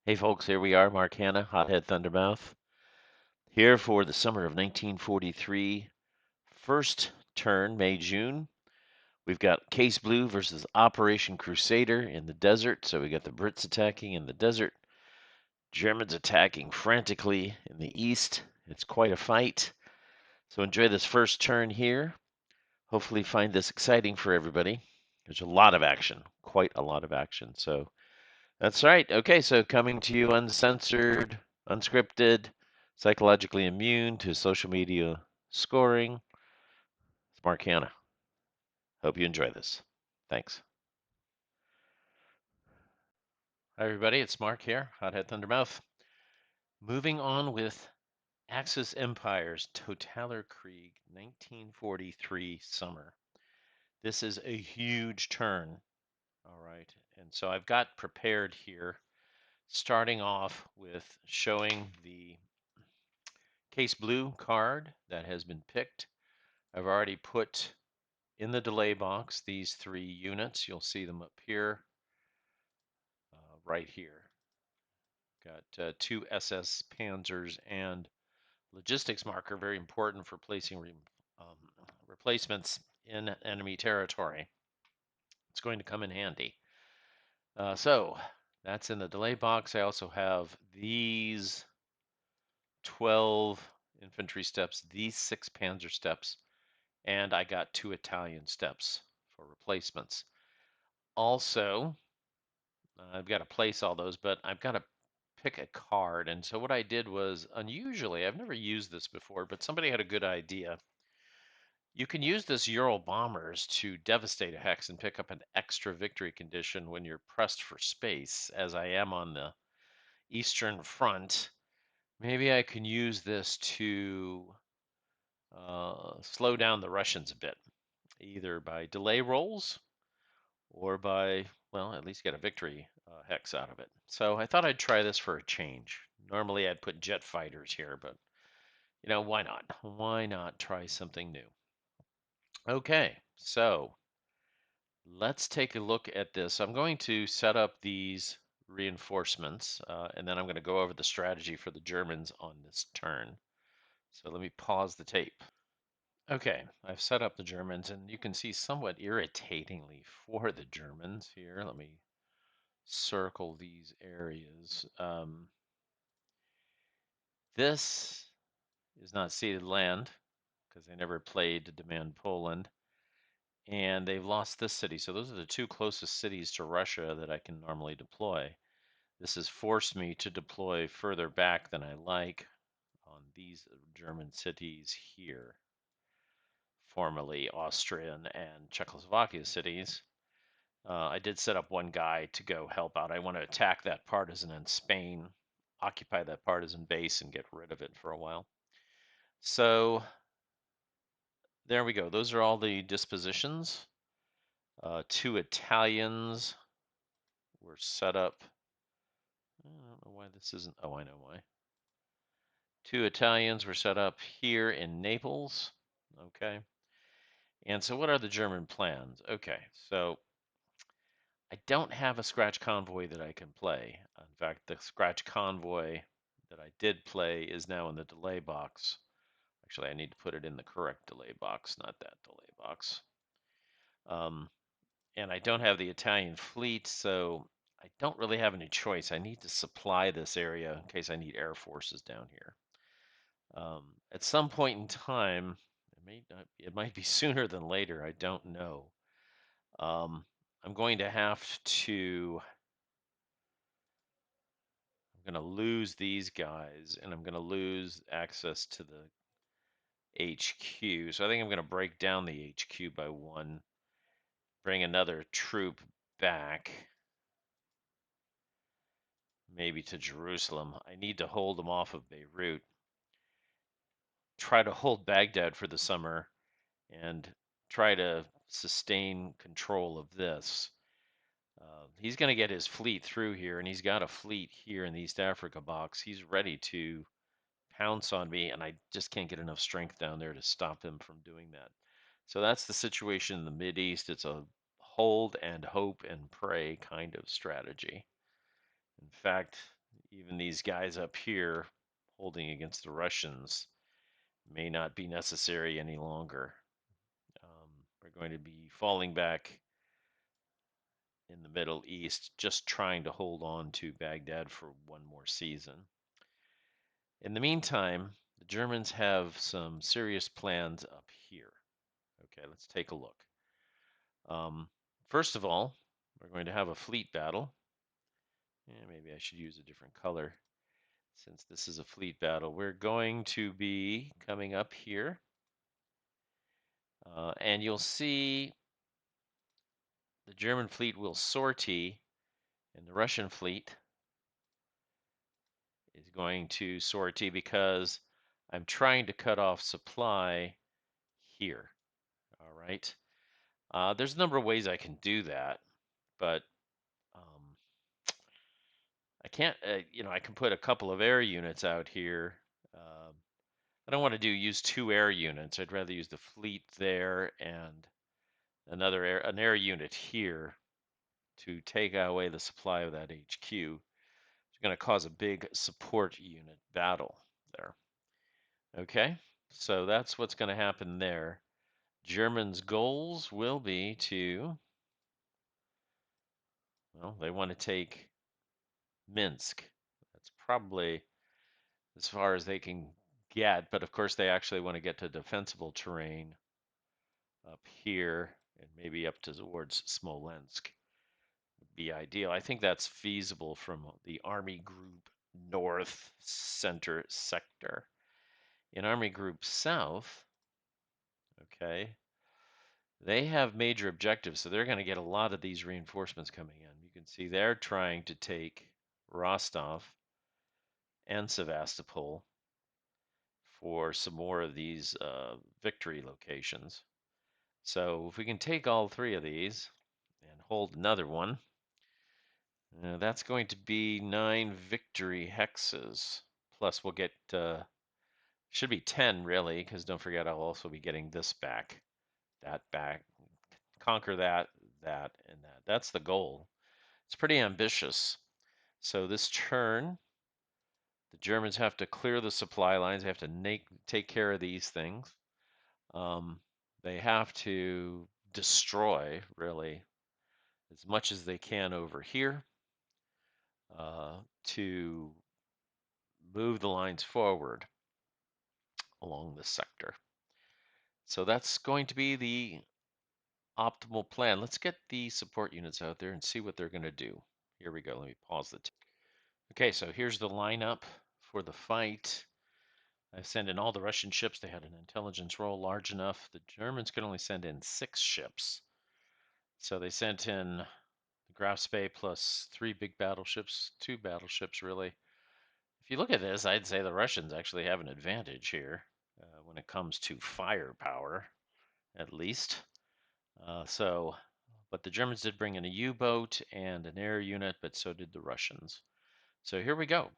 Hey folks, here we are, Mark Hanna, Hothead Thundermouth, here for the summer of 1943. First turn, May, June. We've got Case Blue versus Operation Crusader in the desert. So we got the Brits attacking in the desert, Germans attacking frantically in the east. It's quite a fight. So enjoy this first turn here. Hopefully find this exciting for everybody. There's a lot of action, quite a lot of action. So that's right. Okay, so coming to you uncensored, unscripted, psychologically immune to social media scoring. It's Mark Hanna. Hope you enjoy this. Thanks. Hi, everybody. It's Mark here, Hothead Thundermouth. Moving on with Axis Empire's Totaler Krieg 1943 summer. This is a huge turn. All right. And so I've got prepared here, starting off with showing the Case Blue card that has been picked. I've already put in the delay box these three units. You'll see them up here, right here. Got two SS Panzers and logistics marker, very important for placing um, replacements in enemy territory. It's going to come in handy. So that's in the delay box. I also have these 12 infantry steps, these 6 Panzer steps, and I got 2 Italian steps for replacements. Also, I've got to place all those, but I've got to pick a card. And so what I did was, unusually, I've never used this before, but somebody had a good idea. You can use this Ural bombers to devastate a hex and pick up an extra victory condition when you're pressed for space, as I am on the Eastern Front. Maybe I can use this to slow down the Russians a bit, either by delay rolls or by, well, at least get a victory hex out of it. So I thought I'd try this for a change. Normally I'd put jet fighters here, but why not? Why not try something new? Okay, so let's take a look at this. I'm going to set up these reinforcements, and then I'm going to go over the strategy for the Germans on this turn. So let me pause the tape. Okay, I've set up the Germans, and you can see somewhat irritatingly for the Germans here. Let me circle these areas. This is not ceded land because they never played to demand Poland, and they've lost this city. So those are the two closest cities to Russia that I can normally deploy. This has forced me to deploy further back than I like on these German cities here, formerly Austrian and Czechoslovakia cities. I did set up one guy to go help out. I want to attack that partisan in Spain, occupy that partisan base, and get rid of it for a while. So there we go. Those are all the dispositions. 2 Italians were set up. I don't know why this isn't. Oh, I know why. 2 Italians were set up here in Naples. Okay. And so what are the German plans? Okay, so I don't have a scratch convoy that I can play. In fact, the scratch convoy that I did play is now in the delay box. Actually, I need to put it in the correct delay box, not that delay box. And I don't have the Italian fleet, so I don't really have any choice. I need to supply this area in case I need air forces down here. At some point in time, it might be sooner than later. I don't know. I'm going to have to. I'm going to lose these guys, and I'm going to lose access to the HQ. So I think I'm going to break down the HQ by 1, bring another troop back, maybe to Jerusalem. I need to hold them off of Beirut, try to hold Baghdad for the summer, and try to sustain control of this. He's going to get his fleet through here, and he's got a fleet here in the East Africa box. He's ready to pounce on me, and I just can't get enough strength down there to stop him from doing that. So that's the situation in the Mideast. It's a hold and hope and pray kind of strategy. In fact, even these guys up here holding against the Russians may not be necessary any longer. We're going to be falling back in the Middle East, just trying to hold on to Baghdad for one more season. In the meantime, the Germans have some serious plans up here. Okay, let's take a look. First of all, we're going to have a fleet battle. Maybe I should use a different color since this is a fleet battle. We're going to be coming up here, and you'll see the German fleet will sortie, and the Russian fleet is going to sortie because I'm trying to cut off supply here. All right. There's a number of ways I can do that, but um, I can't. I can put a couple of air units out here. I don't want to use 2 air units. I'd rather use the fleet there and an air unit here to take away the supply of that HQ. It's going to cause a big support unit battle there. Okay, so that's what's going to happen there. Germans' goals will be to, well, they want to take Minsk. That's probably as far as they can get, but of course they actually want to get to defensible terrain up here and maybe up towards Smolensk would be ideal. I think that's feasible from the Army Group North Center sector. In Army Group South, okay, they have major objectives, so they're going to get a lot of these reinforcements coming in. You can see they're trying to take Rostov and Sevastopol for some more of these victory locations. So if we can take all 3 of these and hold another one, that's going to be 9 victory hexes. Plus we'll get, should be 10 really, because don't forget I'll also be getting this back, that back, conquer that, that, and that. That's the goal. It's pretty ambitious. So this turn, the Germans have to clear the supply lines. They have to take care of these things. They have to destroy, really, as much as they can over here to move the lines forward along this sector. So that's going to be the optimal plan. Let's get the support units out there and see what they're going to do. Here we go. Let me pause the tape. Okay, so here's the lineup for the fight. I sent in all the Russian ships. They had an intelligence roll large enough. The Germans could only send in 6 ships. So they sent in the Graf Spee plus 3 big battleships, 2 battleships really. If you look at this, I'd say the Russians actually have an advantage here when it comes to firepower, at least. But the Germans did bring in a U-boat and an air unit, but so did the Russians. So here we go.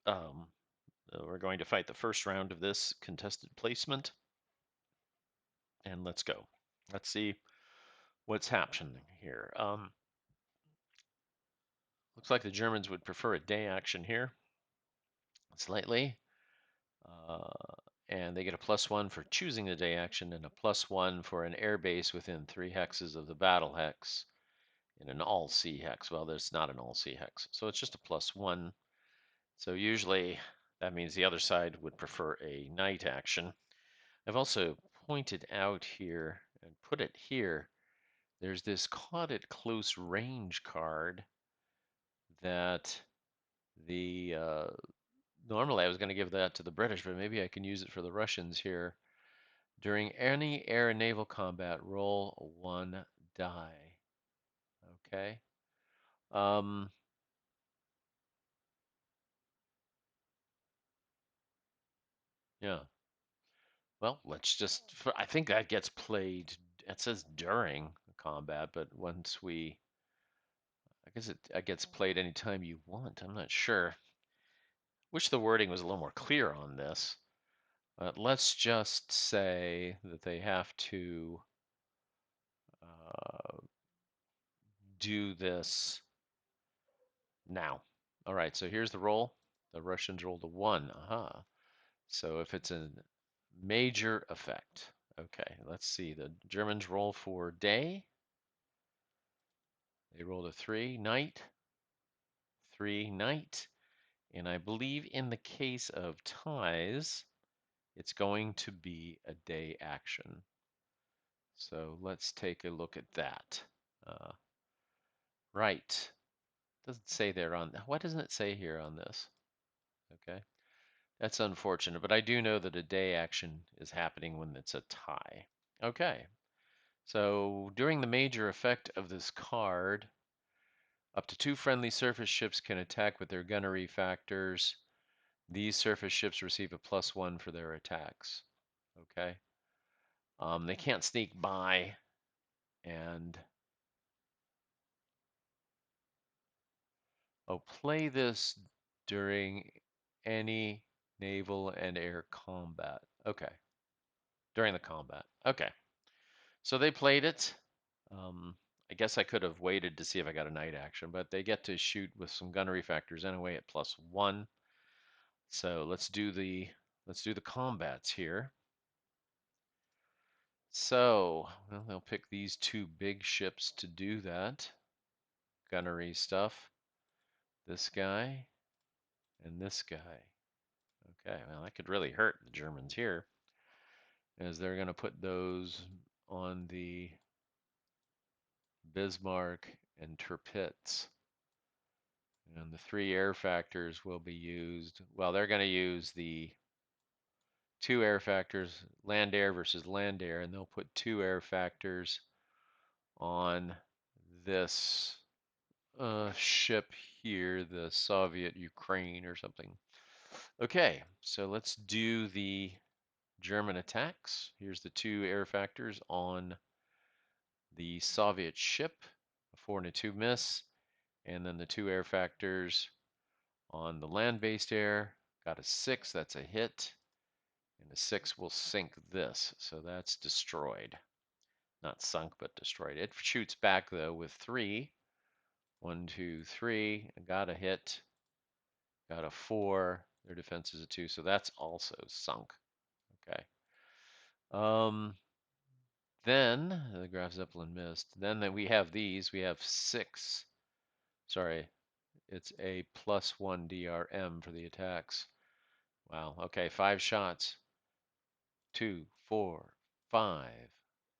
We're going to fight the first round of this contested placement. And let's go. Let's see what's happening here. Looks like the Germans would prefer a day action here, slightly. And they get a +1 for choosing the day action and a +1 for an air base within 3 hexes of the battle hex in an all-sea hex. Well, there's not an all-sea hex, so it's just a +1. So usually that means the other side would prefer a night action. I've also pointed out here and put it here, there's this caught at close range card that the normally I was going to give that to the British, but maybe I can use it for the Russians here. During any air and naval combat, roll 1 die. Okay. Yeah. Well, let's just. I think that gets played. It says during combat, but once we, I guess it gets played anytime you want. I'm not sure. Wish the wording was a little more clear on this. Let's just say that they have to do this now. All right, so here's the roll. The Russians rolled a 1. Aha. So if it's a major effect. Okay, let's see. The Germans roll for day. They rolled a 3. Night. 3. Night. And I believe in the case of ties, it's going to be a day action. So let's take a look at that. Uh, right. Doesn't say there on, why doesn't it say here on this? Okay. That's unfortunate, but I do know that a day action is happening when it's a tie. Okay. So during the major effect of this card, up to 2 friendly surface ships can attack with their gunnery factors. These surface ships receive a +1 for their attacks. Okay. They can't sneak by, and play this during any naval and air combat. Okay. During the combat. Okay. So they played it. Um, I guess I could have waited to see if I got a night action, but they get to shoot with some gunnery factors anyway at +1. So let's do the combats here. So, well, they'll pick these 2 big ships to do that gunnery stuff. This guy and this guy. Okay, well, that could really hurt the Germans here, as they're going to put those on the Bismarck and Tirpitz. And the 3 air factors will be used. Well, they're going to use the 2 air factors, land air versus land air, and they'll put 2 air factors on this ship here, the Soviet Ukraine or something. Okay, so let's do the German attacks. Here's the 2 air factors on the Soviet ship, a 4 and a 2 miss, and then the 2 air factors on the land-based air. Got a 6, that's a hit, and a 6 will sink this, so that's destroyed. Not sunk, but destroyed. It shoots back though with 3. 1, 2, 3. Got a hit. Got a 4. Their defense is a 2, so that's also sunk. Okay. Then the Graf Zeppelin missed. Then we have these. We have 6. Sorry, it's a +1 DRM for the attacks. Wow. Okay, 5 shots. 2, 4, 5.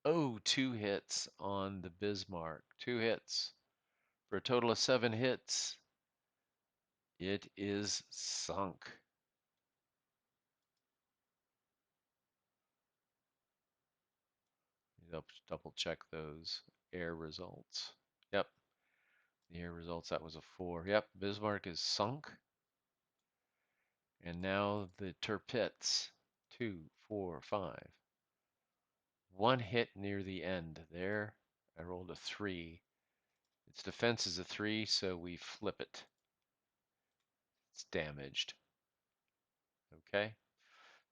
Oh, 2 hits on the Bismarck. 2 hits for a total of 7 hits. It is sunk. Double check those air results. Yep, the air results, that was a 4. Yep, Bismarck is sunk. And now the Tirpitz. 2, 4, 5. 1 hit near the end there. I rolled a 3. Its defense is a 3, so we flip it. It's damaged. Okay,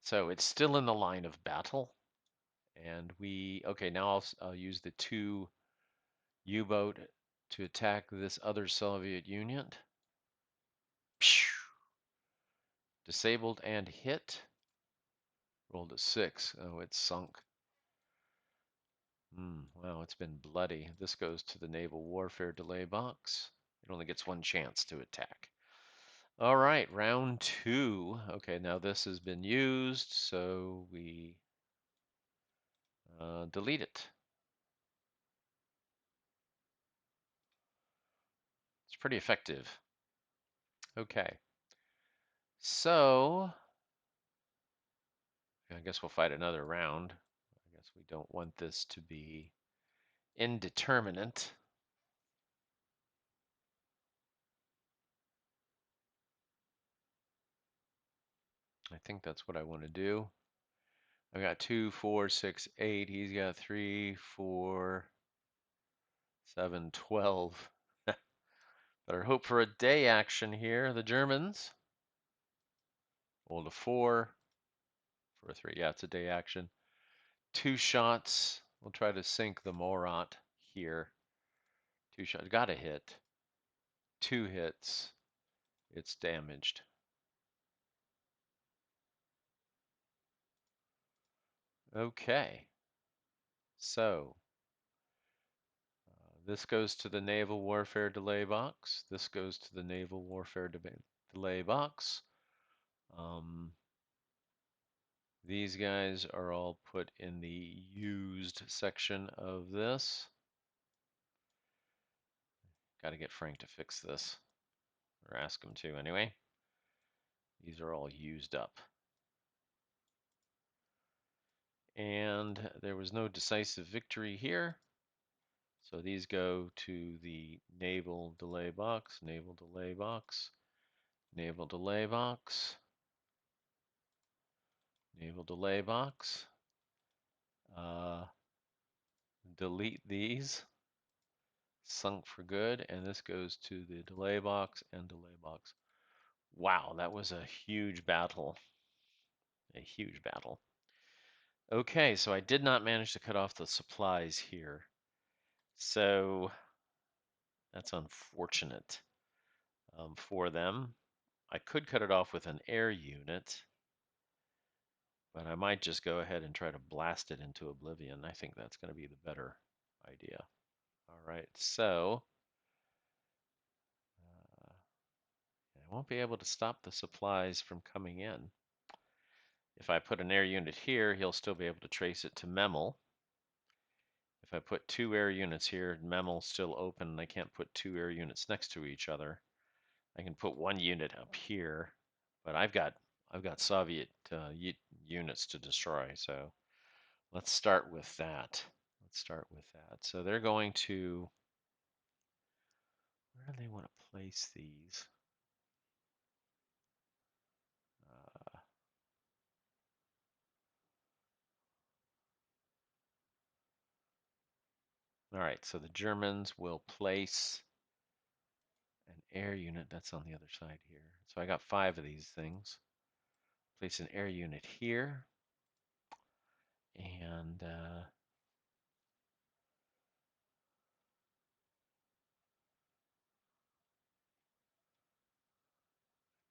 so it's still in the line of battle. And okay, now I'll use the 2 U-boat to attack this other Soviet unit. Disabled and hit. Rolled a 6. Oh, it's sunk. Wow, it's been bloody. This goes to the naval warfare delay box. It only gets 1 chance to attack. All right, round 2. Okay, now this has been used, so we delete it. It's pretty effective. Okay, so I guess we'll fight another round. I guess we don't want this to be indeterminate. I think that's what I want to do. I got 2, 4, 6, 8. He's got 3, 4, 7, 12. Better hope for a day action here. The Germans rolled a 4 for a 3. Yeah, it's a day action. 2 shots. We'll try to sink the Morat here. 2 shots. Got a hit. 2 hits. it's damaged. Okay, so this goes to the Naval Warfare Delay box. This goes to the Naval Warfare Delay box. These guys are all put in the used section of this. Got to get Frank to fix this, or ask him to anyway. These are all used up. And there was no decisive victory here. So these go to the naval delay box, naval delay box, naval delay box, naval delay box. Delete these, sunk for good, and this goes to the delay box and delay box. Wow, that was a huge battle. A huge battle. Okay, so I did not manage to cut off the supplies here. So that's unfortunate for them. I could cut it off with an air unit, but I might just go ahead and try to blast it into oblivion. I think that's going to be the better idea. All right, so I won't be able to stop the supplies from coming in. If I put an air unit here, he'll still be able to trace it to Memel. If I put 2 air units here, Memel's still open, and I can't put 2 air units next to each other. I can put 1 unit up here, but I've got Soviet units to destroy. So let's start with that. Let's start with that. So they're going to, where do they want to place these? All right, so the Germans will place an air unit. That's on the other side here. So I got 5 of these things. Place an air unit here. And I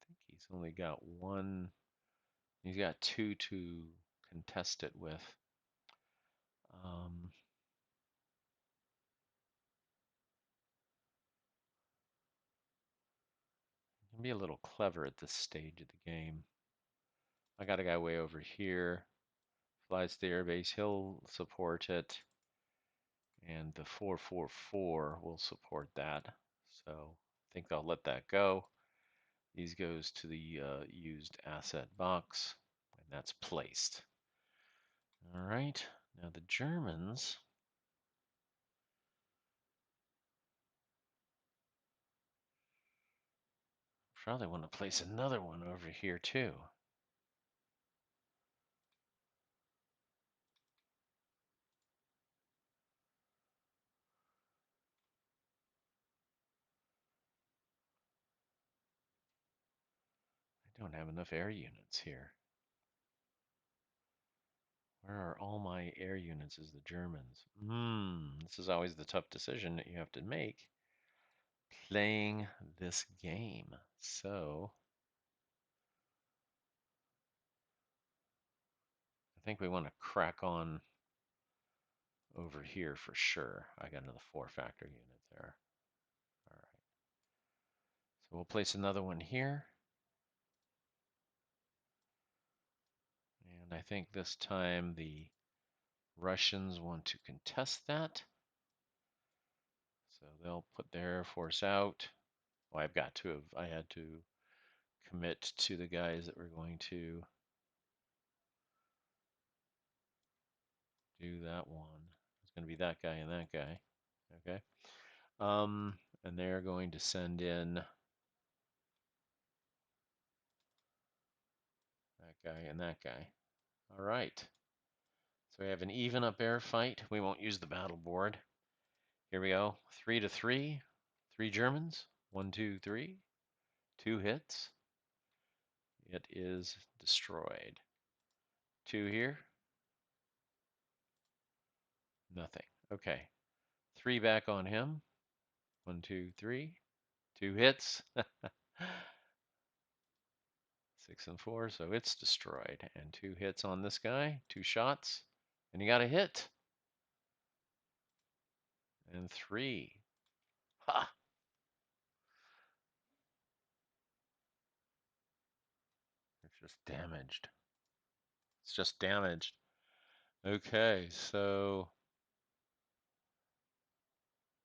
think he's only got 1. He's got 2 to contest it with. Um, can be a little clever at this stage of the game. I got a guy way over here. Flies to the airbase. He'll support it. And the 444 will support that. So I think I'll let that go. These goes to the used asset box, and that's placed. All right, now the Germans probably want to place another one over here too. I don't have enough air units here. Where are all my air units as the Germans? This is always the tough decision that you have to make playing this game. So I think we want to crack on over here for sure. I got another 4-factor unit there. All right. So we'll place another one here. And I think this time the Russians want to contest that. So they'll put their Air Force out. Well, I had to commit to the guys that were going to do that one. It's going to be that guy and that guy. Okay. And they're going to send in that guy and that guy. All right. So we have an even up air fight. We won't use the battle board. Here we go. 3 to 3. 3 Germans. 1, 2, 3. 2 hits. It is destroyed. 2 here. Nothing. Okay. 3 back on him. 1, 2, 3. 2 hits. 6 and 4, so it's destroyed. And 2 hits on this guy, 2 shots, and you got a hit. And 3. Ha! It's just damaged. It's just damaged. Okay, so,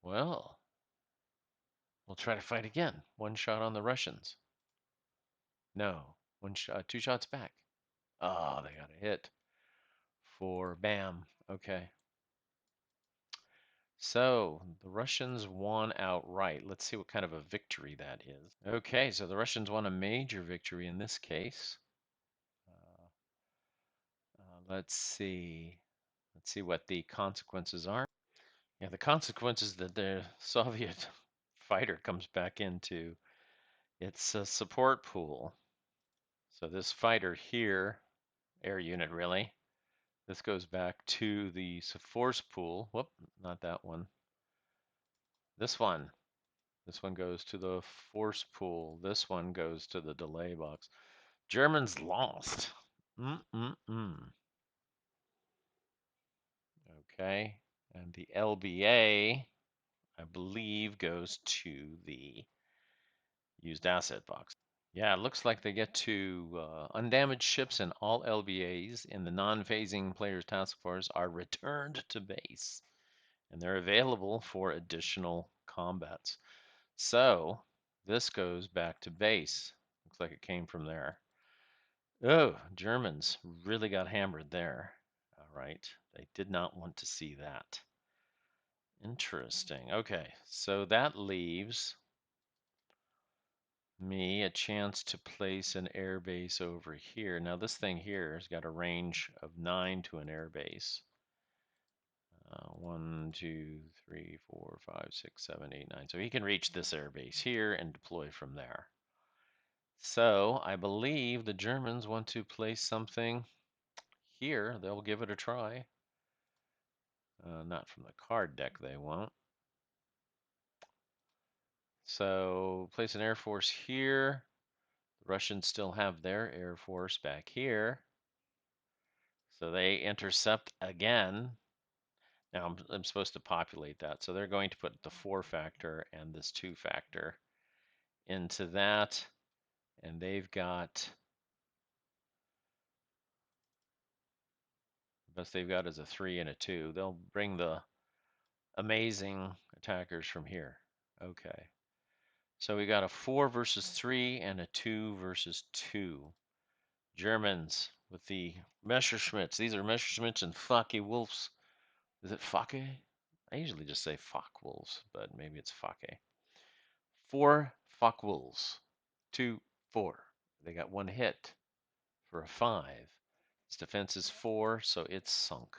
well, we'll try to fight again. 1 shot on the Russians. No, 1 shot, 2 shots back. Oh, they got a hit. 4, bam. Okay. So the Russians won outright. Let's see what kind of a victory that is. Okay, so the Russians won a major victory in this case. Uh, let's see. Let's see what the consequences are. Yeah, the consequences that the Soviet fighter comes back into. It's a support pool. So this fighter here, air unit really, this goes back to the force pool. Whoop, not that one. This one. This one goes to the force pool. This one goes to the delay box. Germans lost. Mm-mm-mm. Okay. And the LBA, I believe, goes to the used asset box. Yeah, it looks like they get to undamaged ships and all LBAs in the non-phasing players task force are returned to base. And they're available for additional combats. So this goes back to base. Looks like it came from there. Oh, Germans really got hammered there. All right. They did not want to see that. Interesting. Okay. So that leaves me a chance to place an air base over here. Now, this thing here has got a range of 9 to an air base. 1, 2, 3, 4, 5, 6, 7, 8, 9. So he can reach this air base here and deploy from there. So I believe the Germans want to place something here. They'll give it a try. Not from the card deck, they won't. So place an air force here. The Russians still have their air force back here. So they intercept again. Now I'm supposed to populate that. So they're going to put the 4 factor and this 2 factor into that. And they've got, the best they've got is a 3 and a 2. They'll bring the amazing attackers from here. Okay. So we got a 4 versus 3 and a 2 versus 2. Germans with the Messerschmitts. These are Messerschmitts and Focke Wolves. Is it Focke? I usually just say Focke Wolves, but maybe it's Focke. 4 Focke Wolves. 2, 4. They got 1 hit for a 5. Its defense is 4, so it's sunk.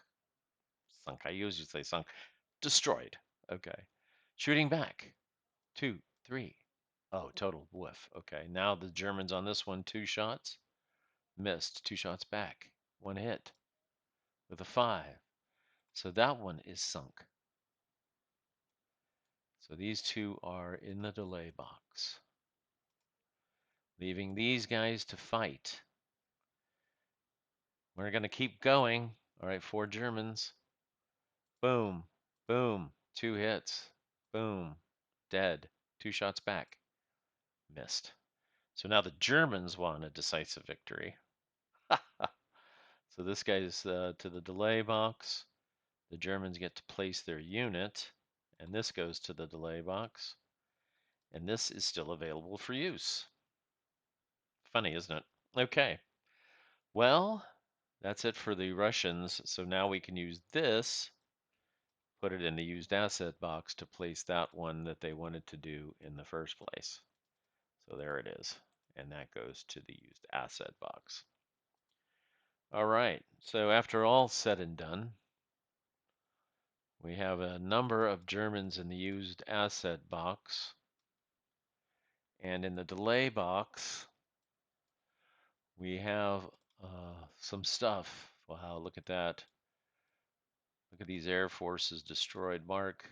Sunk. I usually say sunk. Destroyed. Okay. Shooting back. 2, 3. Oh, total whiff. Okay. Now the Germans on this one, 2 shots. Missed. 2 shots back. 1 hit with a 5. So that one is sunk. So these 2 are in the delay box. Leaving these guys to fight. We're going to keep going. All right, 4 Germans. Boom. Boom. 2 hits. Boom. Dead. 2 shots back. Missed. So now the Germans won a decisive victory. So this guy's to the delay box. The Germans get to place their unit, and this goes to the delay box. And this is still available for use. Funny, isn't it? Okay. Well, that's it for the Russians. So now we can use this, put it in the used asset box to place that one that they wanted to do in the first place. So there it is. And that goes to the used asset box. All right. So after all said and done, we have a number of Germans in the used asset box. And in the delay box, we have some stuff. Wow, look at that. Look at these air forces destroyed. Mark,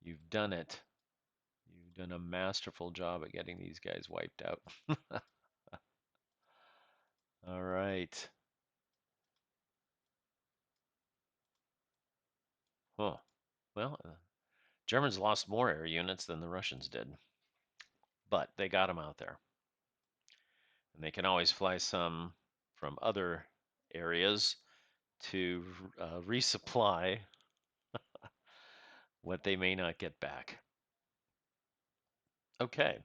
you've done it. You've done a masterful job at getting these guys wiped out. All right. Huh. Well, Germans lost more air units than the Russians did, but they got them out there. And they can always fly some from other areas to resupply what they may not get back. Okay,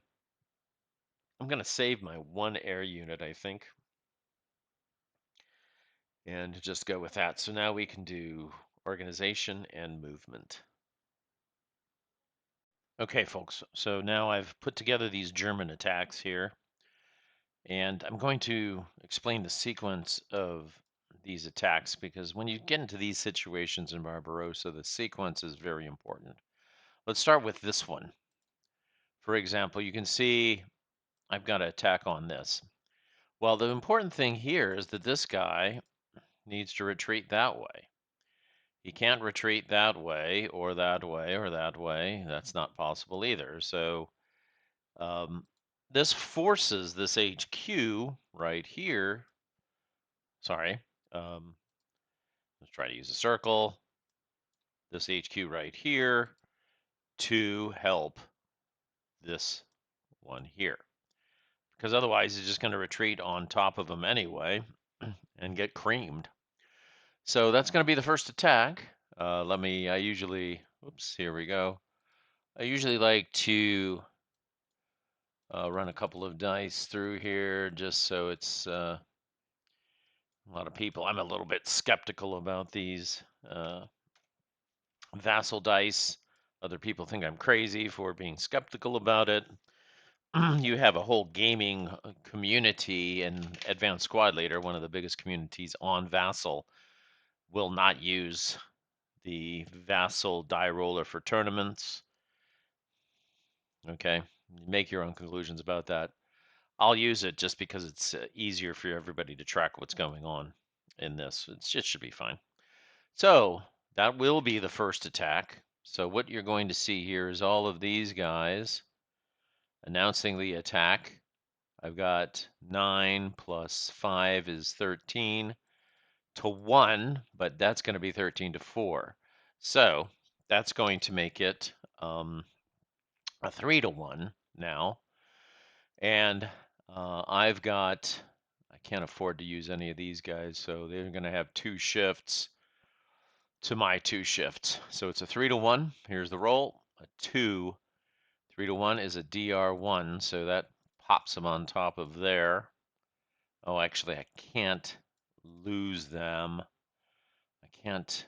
I'm going to save my one air unit, I think, and just go with that. So now we can do organization and movement. Okay, folks, so now I've put together these German attacks here, and I'm going to explain the sequence of these attacks because when you get into these situations in Barbarossa, the sequence is very important. Let's start with this one. For example, you can see I've got an attack on this. Well, the important thing here is that this guy needs to retreat that way. He can't retreat that way or that way or that way. That's not possible either. So this forces this HQ right here. Sorry. Let's try to use a circle. This HQ right here to help this one here. Because otherwise, he's just going to retreat on top of him anyway and get creamed. So that's going to be the first attack. I usually, oops, here we go. I usually like to run a couple of dice through here just so it's a lot of people. I'm a little bit skeptical about these vassal dice. Other people think I'm crazy for being skeptical about it. You have a whole gaming community, and Advanced Squad Leader, one of the biggest communities on Vassal, will not use the Vassal die roller for tournaments. Okay, make your own conclusions about that. I'll use it just because it's easier for everybody to track what's going on in this. It should be fine. So that will be the first attack. So what you're going to see here is all of these guys announcing the attack. I've got 9 plus 5 is 13 to 1, but that's going to be 13 to 4. So that's going to make it a 3 to 1 now. And I can't afford to use any of these guys, so they're going to have 2 shifts to my 2 shifts. So it's a 3 to 1. Here's the roll. A 2. 3 to 1 is a DR1, so that pops them on top of there. Oh, actually, I can't lose them. I can't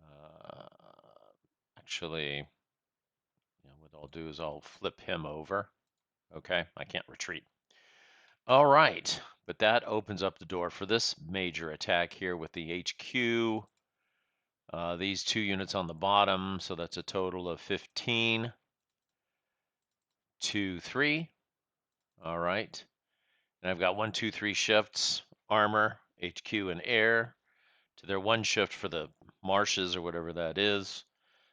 uh, actually, what I'll do is I'll flip him over. Okay, I can't retreat. All right, but that opens up the door for this major attack here with the HQ. These 2 units on the bottom, so that's a total of 15 to 3. All right, and I've got 1, 2, 3 shifts, armor, HQ, and air to their 1 shift for the marshes or whatever that is.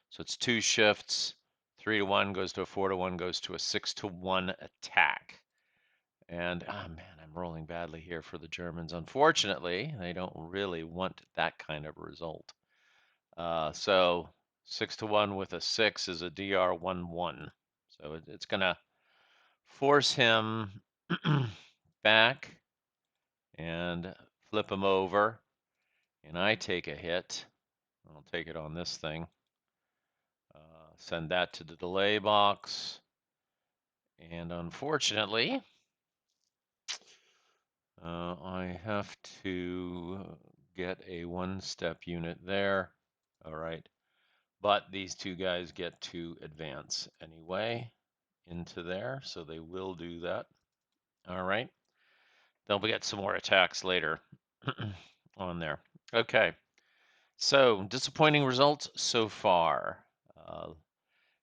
So it's 2 shifts. 3 to 1 goes to a 4 to 1 goes to a 6 to 1 attack. And oh man, I'm rolling badly here for the Germans. Unfortunately, they don't really want that kind of result. So 6 to 1 with a 6 is a DR11. So it's going to force him back and flip him over. And I take a hit. I'll take it on this thing. Send that to the delay box. And unfortunately, I have to get a 1-step unit there. All right. But these 2 guys get to advance anyway into there, so they will do that. All right. They'll get some more attacks later on there. Okay. So disappointing results so far.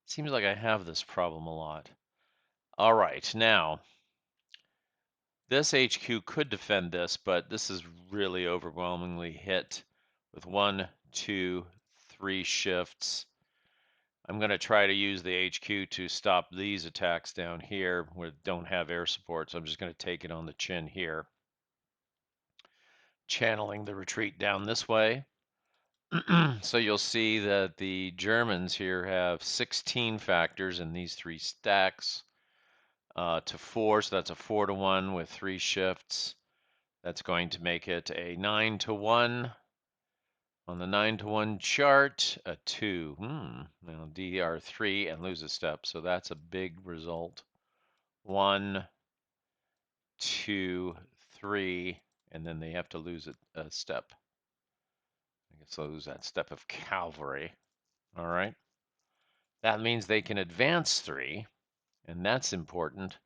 Seems like I have this problem a lot. All right. Now, this HQ could defend this, but this is really overwhelmingly hit with 1, 2, 3 shifts. I'm going to try to use the HQ to stop these attacks down here where don't have air support, so I'm just going to take it on the chin here. channeling the retreat down this way. So you'll see that the Germans here have 16 factors in these three stacks to 4. So that's a 4-to-1 with 3 shifts. That's going to make it a 9-to-1. On the 9-to-1 chart, a 2. Now DR3 and lose a step. So that's a big result. 1, 2, 3, and then they have to lose a step. I guess they'll lose that step of cavalry. All right. That means they can advance 3, and that's important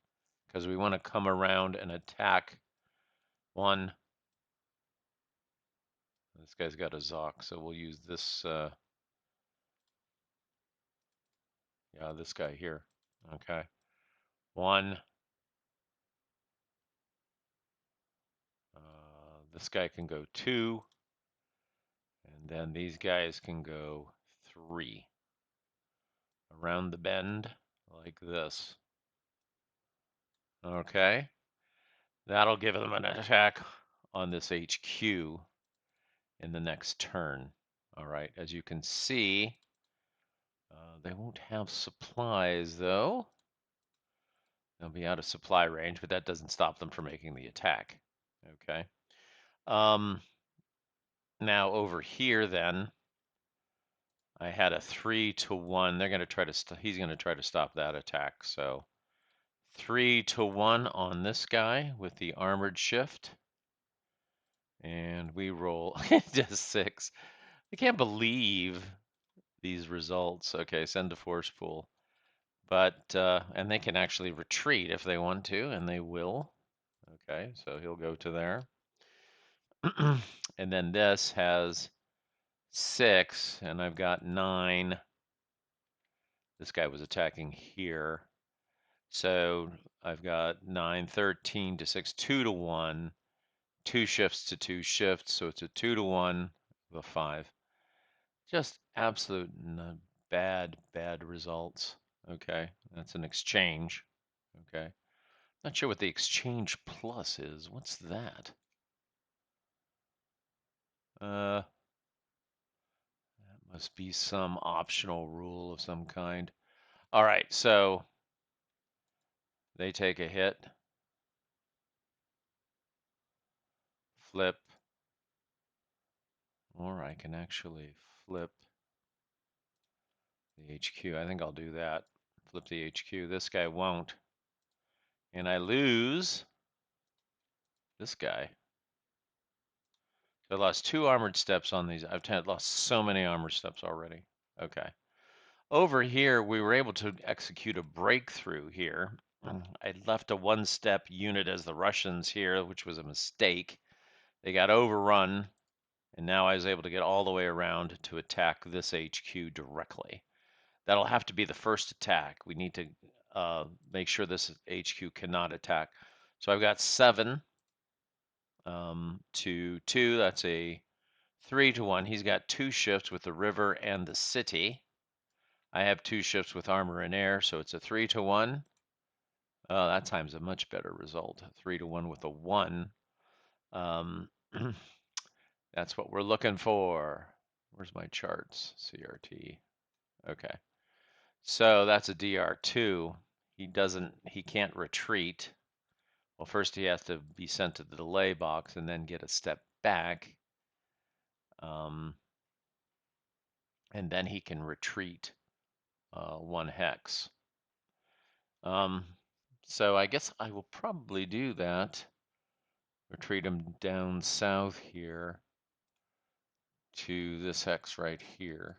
because we want to come around and attack 1. This guy's got a Zoc, so we'll use this, this guy here. Okay. 1. This guy can go 2, and then these guys can go 3. Around the bend like this. Okay. That'll give them an attack on this HQ in the next turn. All right, as you can see, they won't have supplies though. They'll be out of supply range, but that doesn't stop them from making the attack. Okay. Now over here then, I had a 3-to-1. They're going to try to. He's going to try to stop that attack. So 3-to-1 on this guy with the armored shift. And we roll just 6. I can't believe these results. Okay, send to force pool. But, and they can actually retreat if they want to, and they will. Okay, so he'll go to there. And then this has 6, and I've got 9. This guy was attacking here. So I've got 9, 13 to 6, 2-to-1, 2 shifts to 2 shifts. So it's a 2-to-1, the 5. Just absolute bad results. Okay, that's an exchange. Okay, not sure what the exchange plus is. What's that? That must be some optional rule of some kind. All right, so they take a hit, flip, or I can actually flip the HQ. I think I'll do that. Flip the HQ. This guy won't. And I lose this guy. So I lost 2 armored steps on these. I've lost so many armored steps already. Okay. Over here, we were able to execute a breakthrough here. I left a 1-step unit as the Russians here, which was a mistake. They got overrun, and now I was able to get all the way around to attack this HQ directly. That'll have to be the first attack. We need to make sure this HQ cannot attack. So I've got 7 to 2. That's a 3-to-1. He's got 2 shifts with the river and the city. I have 2 shifts with armor and air, so it's a 3-to-1. Oh, that time's a much better result. 3-to-1 with a 1. That's what we're looking for. Where's my charts? CRT. Okay. So that's a DR2. He can't retreat. Well, first he has to be sent to the delay box and then get a step back. And then he can retreat 1 hex. So I guess I will probably do that. Retreat him down south here to this hex right here.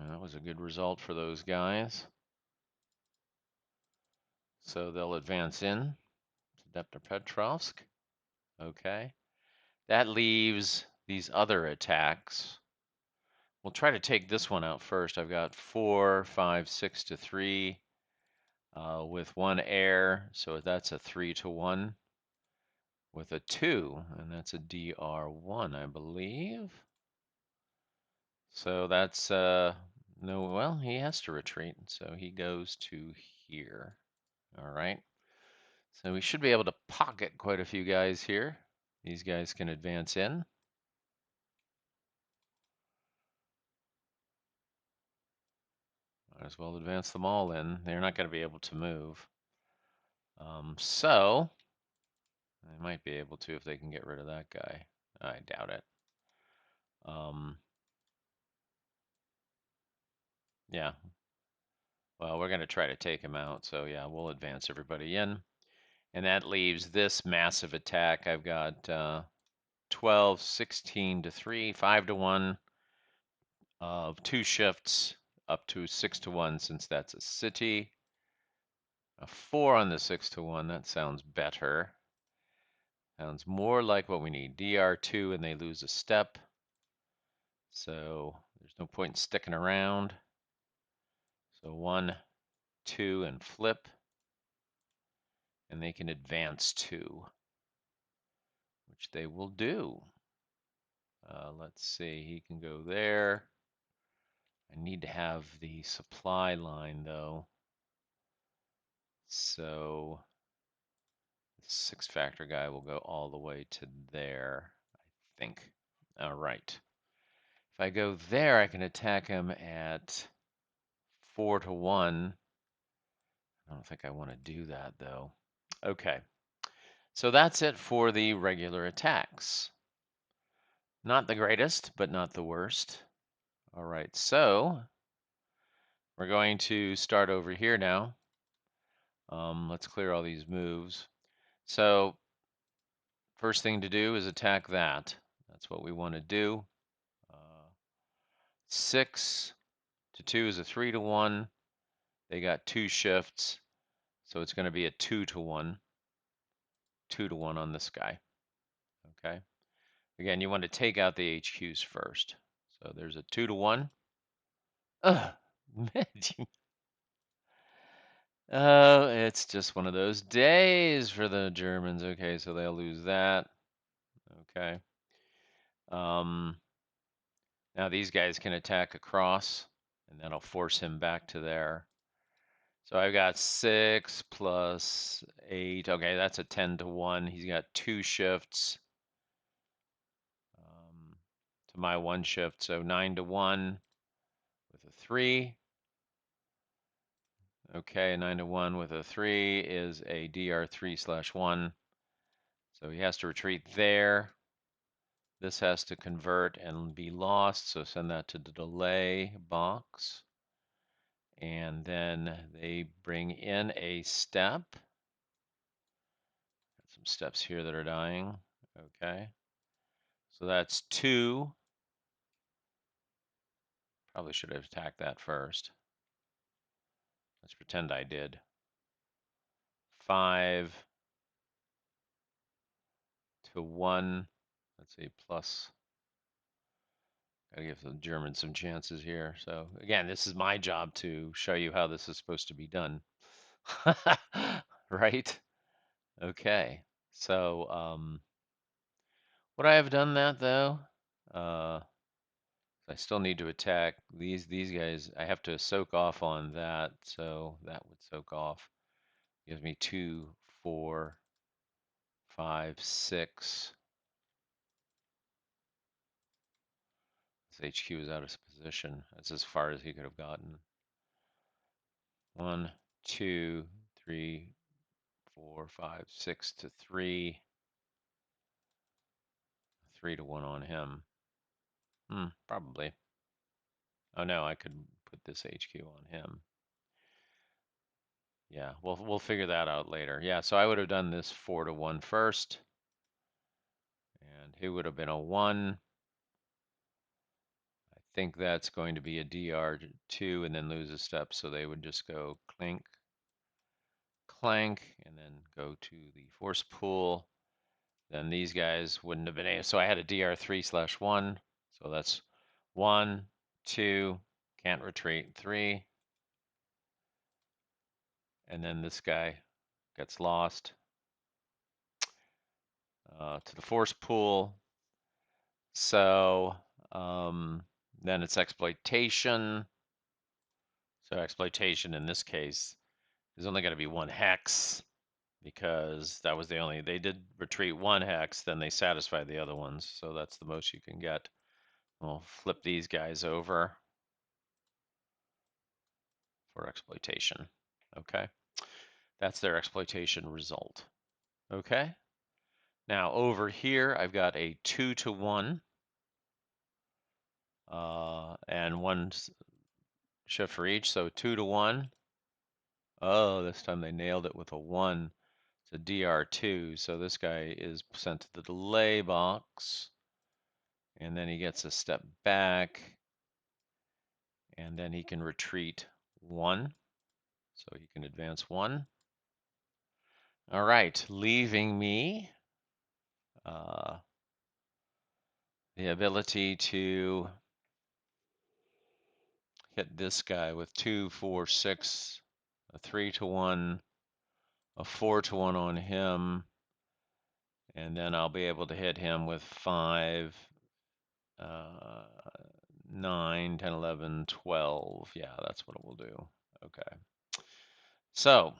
And that was a good result for those guys. So they'll advance in to Dnepropetrovsk. Okay. That leaves these other attacks. We'll try to take this one out first. I've got 4, 5, 6 to 3 with 1 air. So that's a 3-to-1 with a 2. And that's a DR1, I believe. So that's, no, well, he has to retreat. So he goes to here. All right. So we should be able to pocket quite a few guys here. These guys can advance in. Might as well advance them all in. They're not going to be able to move. So they might be able to if they can get rid of that guy. I doubt it. Yeah. Well, we're going to try to take him out. So yeah, we'll advance everybody in. And that leaves this massive attack. I've got 12, 16 to 3, 5 to 1, 2 shifts, up to 6 to 1 since that's a city. A 4 on the 6 to 1. That sounds better. Sounds more like what we need. DR2 and they lose a step. So there's no point in sticking around. So 1, 2, and flip. And they can advance 2, which they will do. Let's see, he can go there. I need to have the supply line though. So the 6-factor guy will go all the way to there, I think. All right. If I go there, I can attack him at 4 to 1. I don't think I want to do that though. Okay. So that's it for the regular attacks. Not the greatest, but not the worst. All right, so we're going to start over here now. Let's clear all these moves. So first thing to do is attack that. That's what we want to do. 6 to 2 is a 3 to 1. They got 2 shifts, so it's going to be a 2 to 1. 2 to 1 on this guy. Okay. Again, you want to take out the HQs first. So there's a 2 to 1. Ugh. It's just one of those days for the Germans. Okay, so they'll lose that. Okay. Now these guys can attack across, and that'll force him back to there. So I've got 6 plus 8. Okay, that's a 10 to 1. He's got 2 shifts to my 1 shift. So 9 to 1 with a 3. Okay, 9 to 1 with a 3 is a DR3/1. So he has to retreat there. This has to convert and be lost, so send that to the delay box. And then they bring in a step. Got some steps here that are dying. Okay. So that's 2. Probably should have attacked that first. Let's pretend I did. 5 to 1. Let's see, plus. Gotta give the Germans some chances here. So again, this is my job to show you how this is supposed to be done. Right? Okay. So would I have done that though? I still need to attack these guys. I have to soak off on that, so that would soak off. Gives me 2, 4, 5, 6. This HQ is out of position. That's as far as he could have gotten. 1, 2, 3, 4, 5, 6 to 3. 3 to 1 on him. Probably. Oh no, I could put this HQ on him. Yeah, we'll figure that out later. Yeah, so I would have done this 4 to 1 first. And he would have been a 1. I think that's going to be a DR2 and then lose a step. So they would just go clink, clank, and then go to the force pool. Then these guys wouldn't have been able. So I had a DR3/1. So that's 1, 2, can't retreat, 3. And then this guy gets lost to the force pool. So then it's exploitation. So exploitation in this case is only going to be 1 hex. because that was the only, they did retreat one hex, then they satisfied the other ones. So that's the most you can get. We'll flip these guys over for exploitation. Okay. That's their exploitation result. Okay. Now over here, I've got a 2-to-1 and one shift for each. So 2-to-1. Oh, this time they nailed it with a 1. It's a DR2. So this guy is sent to the delay box. And then he gets a step back. And then he can retreat 1. So he can advance 1. All right, leaving me the ability to hit this guy with 2, 4, 6, a 3-to-1, a 4-to-1 on him, and then I'll be able to hit him with 5, 9, 10, 11, 12. Yeah, that's what it will do. Okay. So,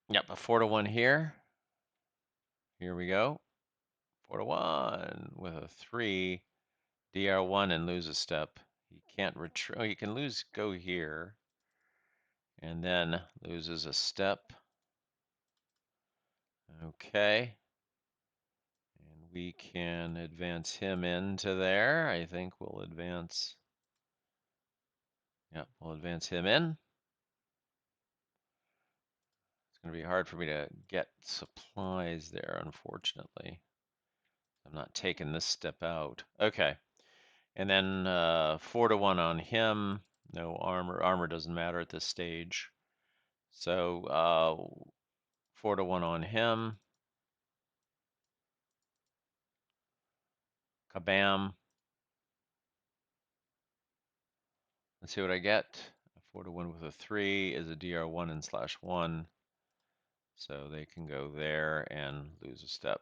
yep, a 4-to-1 here. Here we go. 4-to-1 with a 3, DR1 and lose a step. He can't retreat. Oh, you can go here, and then loses a step. Okay. And we can advance him into there. I think we'll advance. Yeah, we'll advance him in. It's going to be hard for me to get supplies there, unfortunately. I'm not taking this step out. Okay. And then 4-to-1 on him. No armor. Armor doesn't matter at this stage. So 4-to-1 on him. Kabam. Let's see what I get. A 4-to-1 with a 3 is a DR1 and /1. So they can go there and lose a step.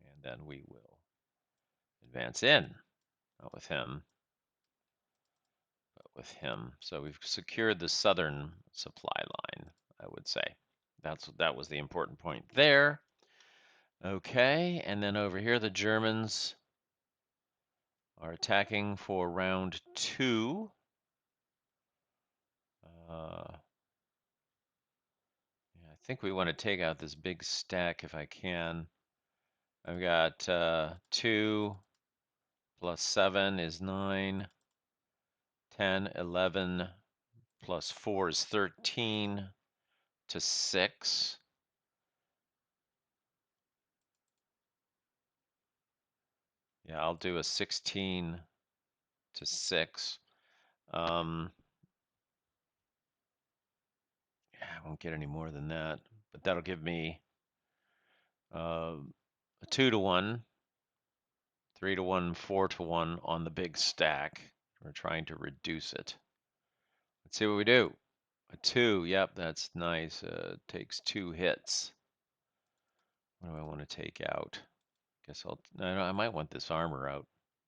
And then we will advance in. Not with him, but with him. So we've secured the southern supply line, I would say. That was the important point there. Okay, and then over here the Germans are attacking for round 2. Yeah, I think we want to take out this big stack if I can. I've got 2 plus 7 is 9, 10, 11 plus 4 is 13 to 6. Yeah, I'll do a 16 to 6. Yeah, I won't get any more than that, but that'll give me a 2-to-1, 3-to-1, 4-to-1 on the big stack. We're trying to reduce it. Let's see what we do. A 2, yep, that's nice. Takes 2 hits. What do I want to take out? Guess I might want this armor out.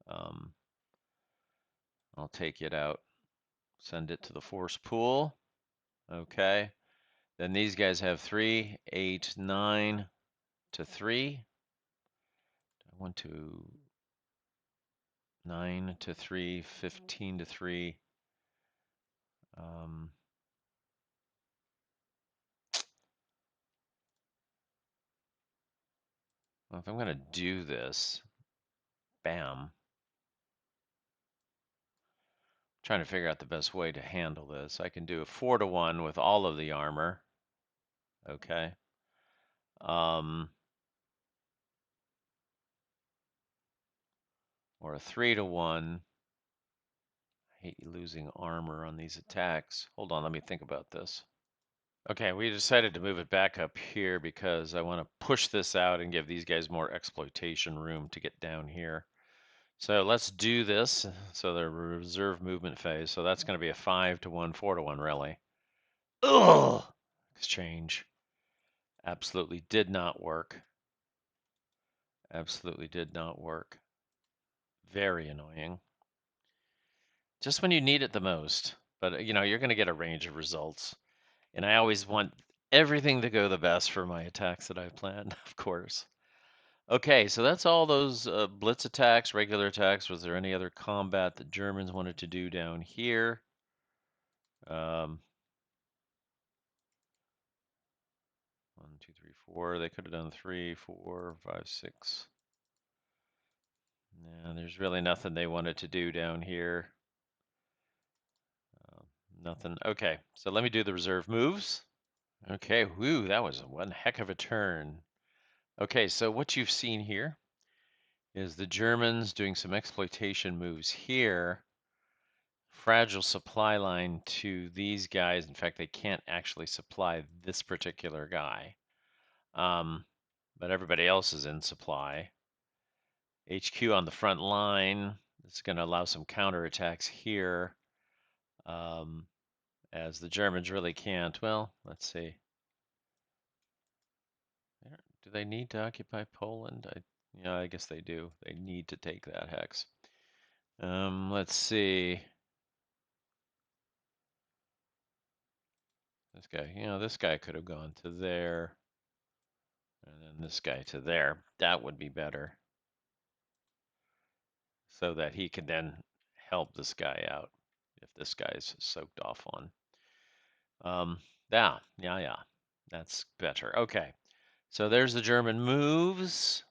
I'll take it out. Send it to the force pool. Okay. Then these guys have 3, 8, 9 to 3. I want to 9 to 3, 15 to 3. Well, if I'm going to do this, bam. Trying to figure out the best way to handle this. I can do a 4-to-1 with all of the armor. Okay. Or a 3-to-1. I hate losing armor on these attacks. Hold on, let me think about this. Okay, we decided to move it back up here because I want to push this out and give these guys more exploitation room to get down here. So let's do this. So the reserve movement phase. So that's going to be a 5-to-1, 4-to-1, really. Ugh! Exchange. Absolutely did not work. Absolutely did not work. Very annoying. Just when you need it the most. But, you know, you're going to get a range of results. And I always want everything to go the best for my attacks that I've planned, of course. Okay, so that's all those blitz attacks, regular attacks. Was there any other combat the Germans wanted to do down here? 1, 2, 3, 4. They could have done 3, 4, 5, 6. Yeah, there's really nothing they wanted to do down here. Nothing. Okay, so let me do the reserve moves. Okay, whoo, that was one heck of a turn. Okay, so what you've seen here is the Germans doing some exploitation moves here. Fragile supply line to these guys. In fact, they can't actually supply this particular guy. But everybody else is in supply. HQ on the front line. This is going to allow some counterattacks here. As the Germans really can't. Well, let's see. Do they need to occupy Poland? Yeah, I guess they do. They need to take that hex. Let's see. This guy, this guy could have gone to there, and then this guy to there. That would be better, so that he could then help this guy out if this guy's soaked off on. Yeah. That's better. Okay. So there's the German moves.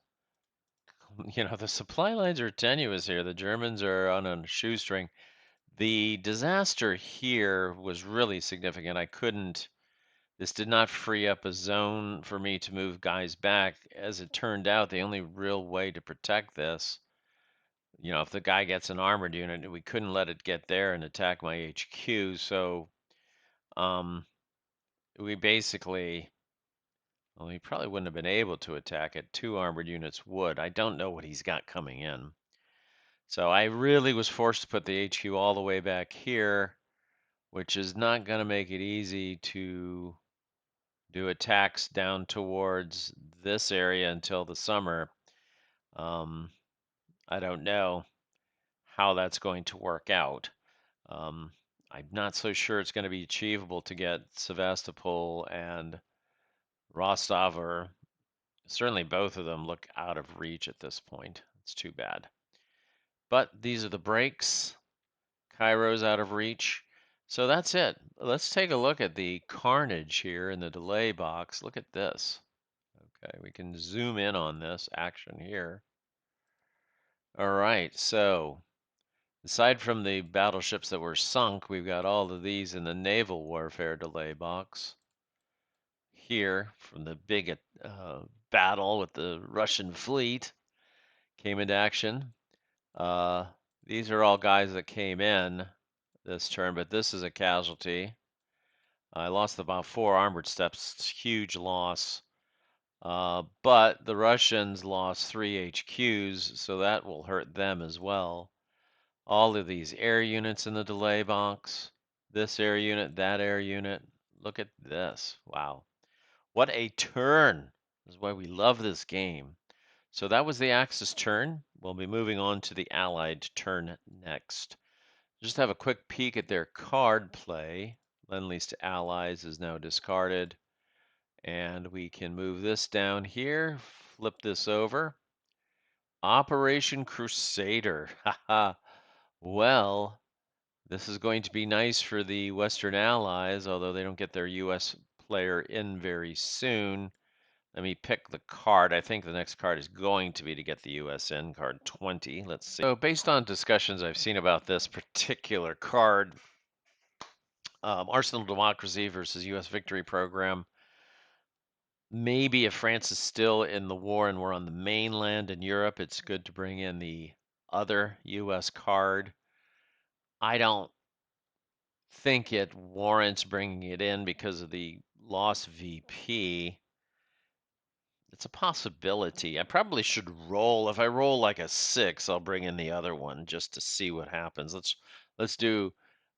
The supply lines are tenuous here. The Germans are on a shoestring. The disaster here was really significant. This did not free up a zone for me to move guys back. As it turned out, the only real way to protect this, if the guy gets an armored unit, we couldn't let it get there and attack my HQ. So, we basically, well, he probably wouldn't have been able to attack it. 2 armored units would. I don't know what he's got coming in. So I really was forced to put the HQ all the way back here, which is not going to make it easy to do attacks down towards this area until the summer. I don't know how that's going to work out. I'm not so sure it's going to be achievable to get Sevastopol and Rostov, or certainly both of them look out of reach at this point. It's too bad. But these are the breaks. Cairo's out of reach. So that's it. Let's take a look at the carnage here in the delay box. Look at this. Okay, we can zoom in on this action here. All right, so aside from the battleships that were sunk, we've got all of these in the naval warfare delay box. Here, from the big battle with the Russian fleet, came into action. These are all guys that came in this turn, but this is a casualty. I lost about 4 armored steps, huge loss. But the Russians lost 3 HQs, so that will hurt them as well. All of these air units in the delay box, this air unit, that air unit. Look at this. Wow. What a turn. This is why we love this game. So that was the Axis turn. We'll be moving on to the Allied turn next. Just have a quick peek at their card play. Lend-Lease to Allies is now discarded. And we can move this down here, flip this over. Operation Crusader. Haha. Well, this is going to be nice for the Western Allies, although they don't get their US player in very soon. Let me pick the card. I think the next card is going to be to get the USN card 20. Let's see. So based on discussions I've seen about this particular card, Arsenal Democracy versus US Victory Program, maybe if France is still in the war and we're on the mainland in Europe, it's good to bring in the other US card. I don't think it warrants bringing it in because of the lost VP. It's a possibility. I probably should roll. If I roll like a 6, I'll bring in the other one just to see what happens. Let's do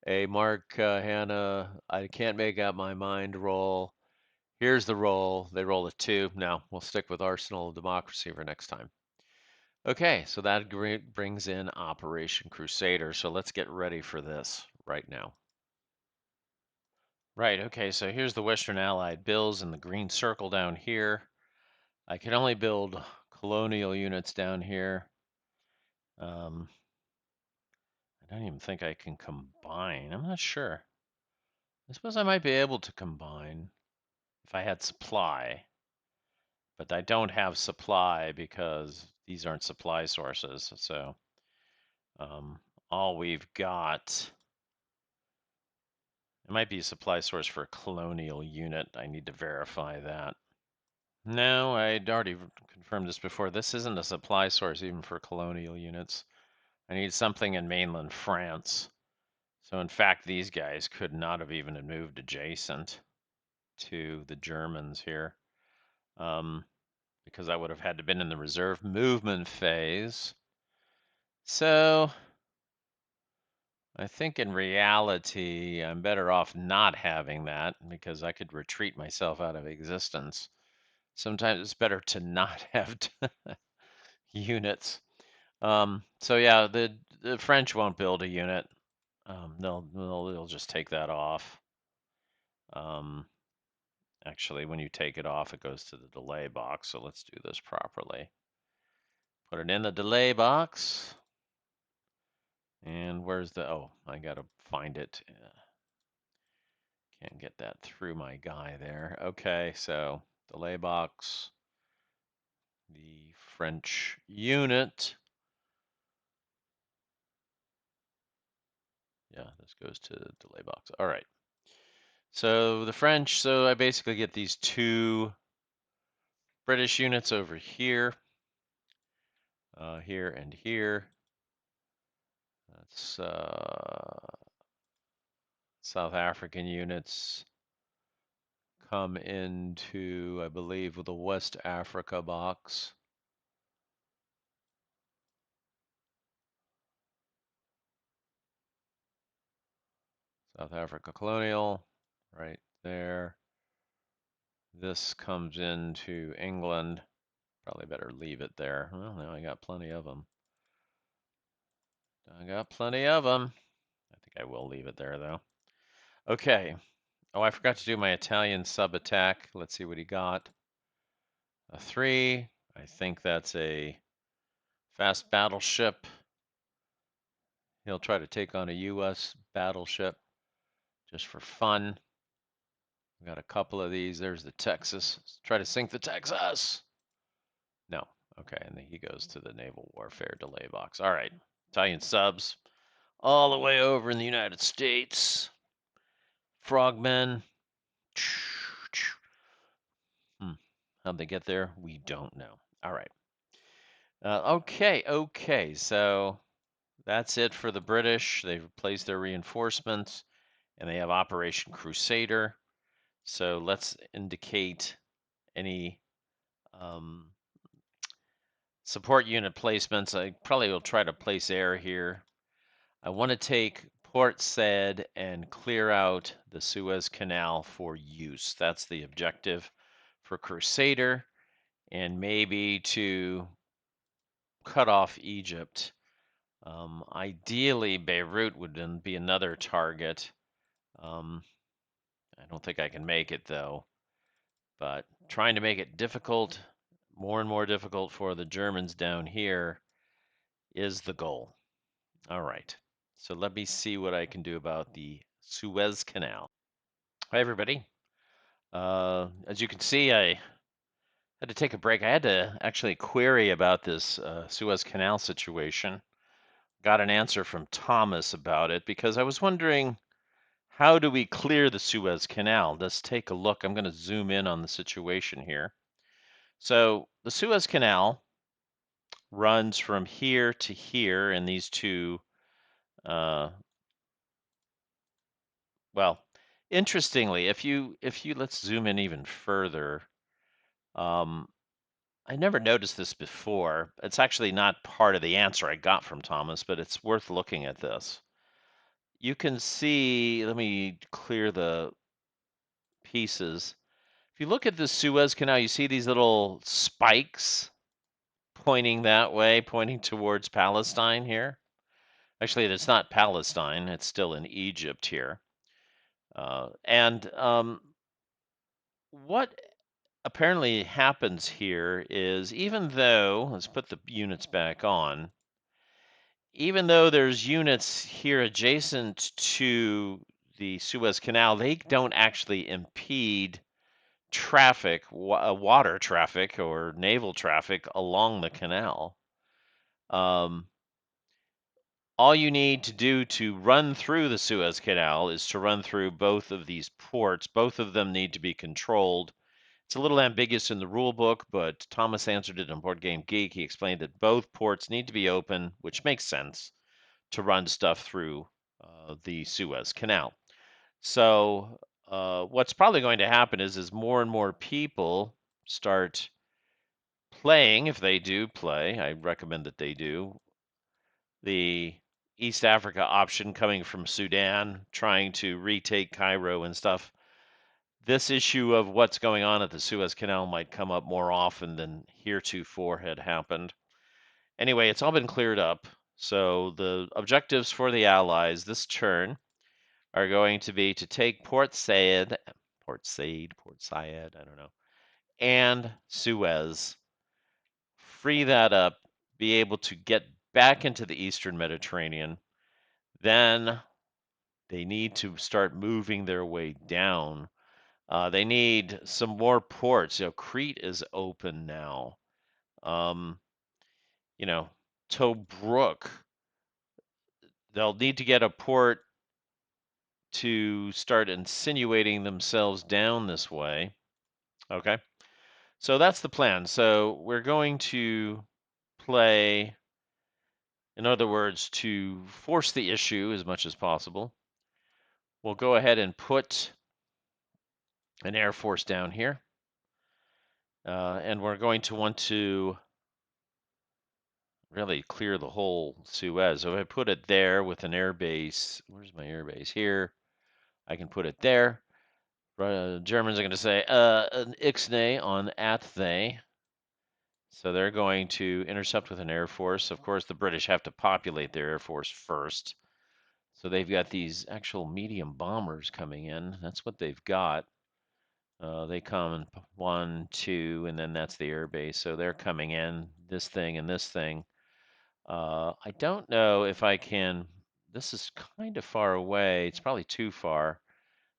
a Mark Hanna. I can't make up my mind roll. Here's the roll. They roll a 2. No, we'll stick with Arsenal Democracy for next time. Okay, so that brings in Operation Crusader. So let's get ready for this right now. Right, okay, so here's the Western Allied bills in the green circle down here. I can only build colonial units down here. I don't even think I can combine. I'm not sure. I suppose I might be able to combine if I had supply, but I don't have supply because these aren't supply sources. So all we've got, it might be a supply source for a colonial unit. I need to verify that. No, I'd already confirmed this before. This isn't a supply source even for colonial units. I need something in mainland France. So in fact, these guys could not have even moved adjacent to the Germans here, because I would have had to been in the reserve movement phase. So I think in reality, I'm better off not having that because I could retreat myself out of existence. Sometimes it's better to not have units. So yeah, the French won't build a unit. They'll just take that off. Actually, when you take it off, it goes to the delay box. So let's do this properly. Put it in the delay box. And where's the, oh, I gotta find it. Can't get that through my guy there. Okay, so delay box, the French unit. Yeah, this goes to the delay box. All right. So the French, so I basically get these two British units over here, here and here. That's South African units come into, I believe, with the West Africa box. South Africa Colonial, right there. This comes into England. Probably better leave it there. Well, now I got plenty of them. I got plenty of them. I think I will leave it there, though. Okay. Oh, I forgot to do my Italian sub attack. Let's see what he got. A 3. I think that's a fast battleship. He'll try to take on a U.S. battleship just for fun. We got a couple of these. There's the Texas. Let's try to sink the Texas. No. Okay, and then he goes to the naval warfare delay box. All right. Italian subs all the way over in the United States. Frogmen. How'd they get there? We don't know. All right. Okay. So that's it for the British. They've replaced their reinforcements, and they have Operation Crusader. So let's indicate any support unit placements. I probably will try to place air here. I want to take Port Said and clear out the Suez Canal for use. That's the objective for Crusader, and maybe to cut off Egypt. Ideally, Beirut would then be another target. I don't think I can make it though, but trying to make it difficult, more and more difficult for the Germans down here is the goal. All right, so let me see what I can do about the Suez Canal. Hi, everybody. As you can see, I had to take a break. I had to actually query about this Suez Canal situation. Got an answer from Thomas about it because I was wondering, how do we clear the Suez Canal? Let's take a look. I'm going to zoom in on the situation here. So the Suez Canal runs from here to here in these two, well, interestingly, if you let's zoom in even further, I never noticed this before. It's actually not part of the answer I got from Thomas, but it's worth looking at this. You can see, let me clear the pieces. If you look at the Suez Canal, you see these little spikes pointing that way, pointing towards Palestine here. Actually, it's not Palestine, it's still in Egypt here. And what apparently happens here is even though, let's put the units back on, even though there's units here adjacent to the Suez Canal, they don't actually impede traffic, water traffic or naval traffic along the canal. All you need to do to run through the Suez Canal is to run through both of these ports. Both of them need to be controlled. It's a little ambiguous in the rule book, but Thomas answered it on Board Game Geek. He explained that both ports need to be open, which makes sense to run stuff through the Suez Canal. So what's probably going to happen is more and more people start playing, if they do play, I recommend that they do, the East Africa option coming from Sudan, trying to retake Cairo and stuff. This issue of what's going on at the Suez Canal might come up more often than heretofore had happened. Anyway, it's all been cleared up. So the objectives for the Allies this turn are going to be to take Port Said, Port Said, I don't know, and Suez, free that up, be able to get back into the Eastern Mediterranean. Then they need to start moving their way down. They need some more ports. Crete is open now. Um, you know, Tobruk, they'll need to get a port to start insinuating themselves down this way. Okay. So that's the plan. So we're going to play, in other words, to force the issue as much as possible. We'll go ahead and put an Air Force down here. And we're going to want to really clear the whole Suez. So if I put it there with an air base, where's my air base? Here. I can put it there. Germans are going to say an Ixnay on Athey. So they're going to intercept with an air force. Of course, the British have to populate their air force first. So they've got these actual medium bombers coming in. That's what they've got. They come in 1, 2, and then that's the air base. So they're coming in, this thing and this thing. I don't know if I can. This is kind of far away. It's probably too far.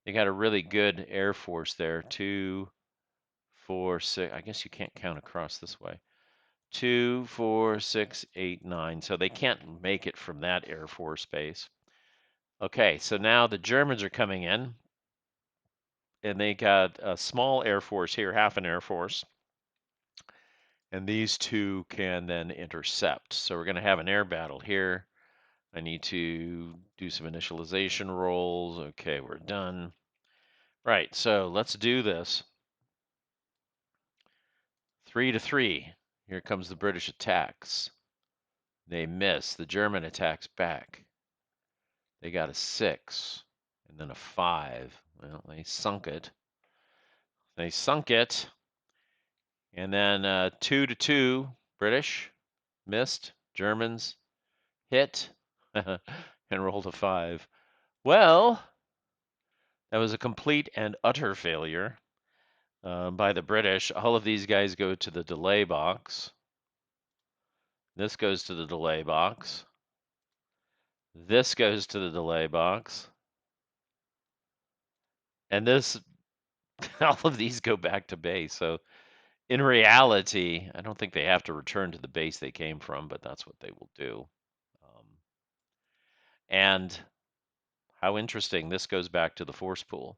They got a really good air force there. 2, 4, 6. I guess you can't count across this way. 2, 4, 6, 8, 9. So they can't make it from that air force base. Okay, so now the Germans are coming in, and they got a small air force here, half an air force. And these two can then intercept. So we're going to have an air battle here. I need to do some initialization rolls. Okay, we're done. Right, so let's do this. 3-3. Here comes the British attacks. They miss. The German attacks back. They got a 6 and then a 5. Well, they sunk it. They sunk it. And then 2-2. British missed. Germans hit and rolled a 5. Well, that was a complete and utter failure by the British. All of these guys go to the delay box. This goes to the delay box. This goes to the delay box. And this, all of these go back to base. So in reality, I don't think they have to return to the base they came from, but that's what they will do. And how interesting, this goes back to the force pool.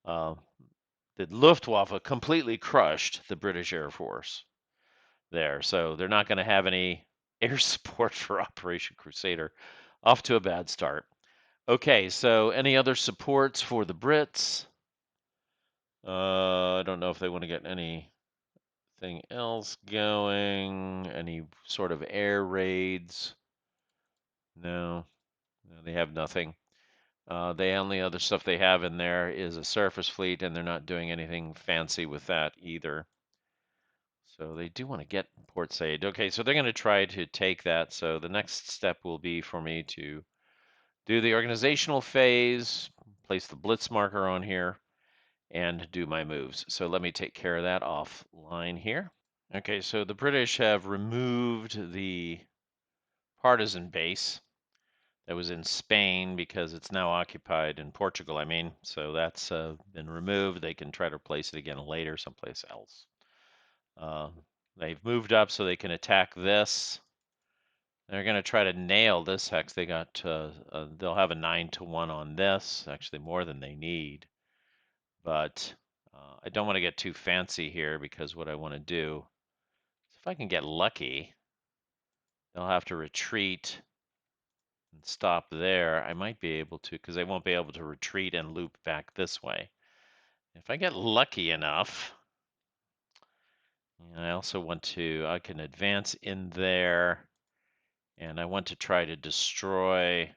The Luftwaffe completely crushed the British Air Force there. So they're not going to have any air support for Operation Crusader. Off to a bad start. Okay, so any other supports for the Brits? I don't know if they want to get anything else going. Any sort of air raids? No, they have nothing. The only other stuff they have in there is a surface fleet, and they're not doing anything fancy with that either. So they do want to get Port Said. Okay, so they're going to try to take that. So the next step will be for me to do the organizational phase, place the blitz marker on here and do my moves. So let me take care of that offline here. Okay, so the British have removed the partisan base that was in Spain because it's now occupied in Portugal, I mean. So that's been removed. They can try to place it again later someplace else. They've moved up so they can attack this. They're going to try to nail this hex. They'll have a 9-1 on this, actually more than they need. But I don't want to get too fancy here because what I want to do is if I can get lucky, they'll have to retreat and stop there. I might be able to, because they won't be able to retreat and loop back this way. If I get lucky enough, I also want to, I can advance in there, and I want to try to destroy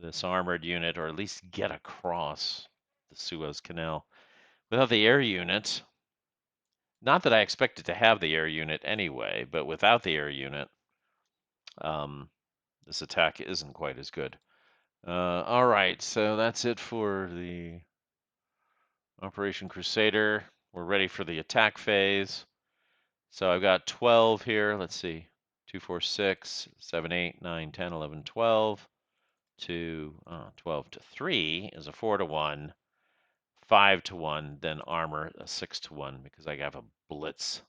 this armored unit, or at least get across the Suez Canal without the air unit. Not that I expected to have the air unit anyway, but without the air unit, this attack isn't quite as good. All right, so that's it for the Operation Crusader. We're ready for the attack phase. So I've got 12 here. Let's see. 2, 4, 6, 7, 8, 9, 10, 11, 12. 12 to 3 is a 4-1. 5-1, then armor a 6-1 because I have a blitz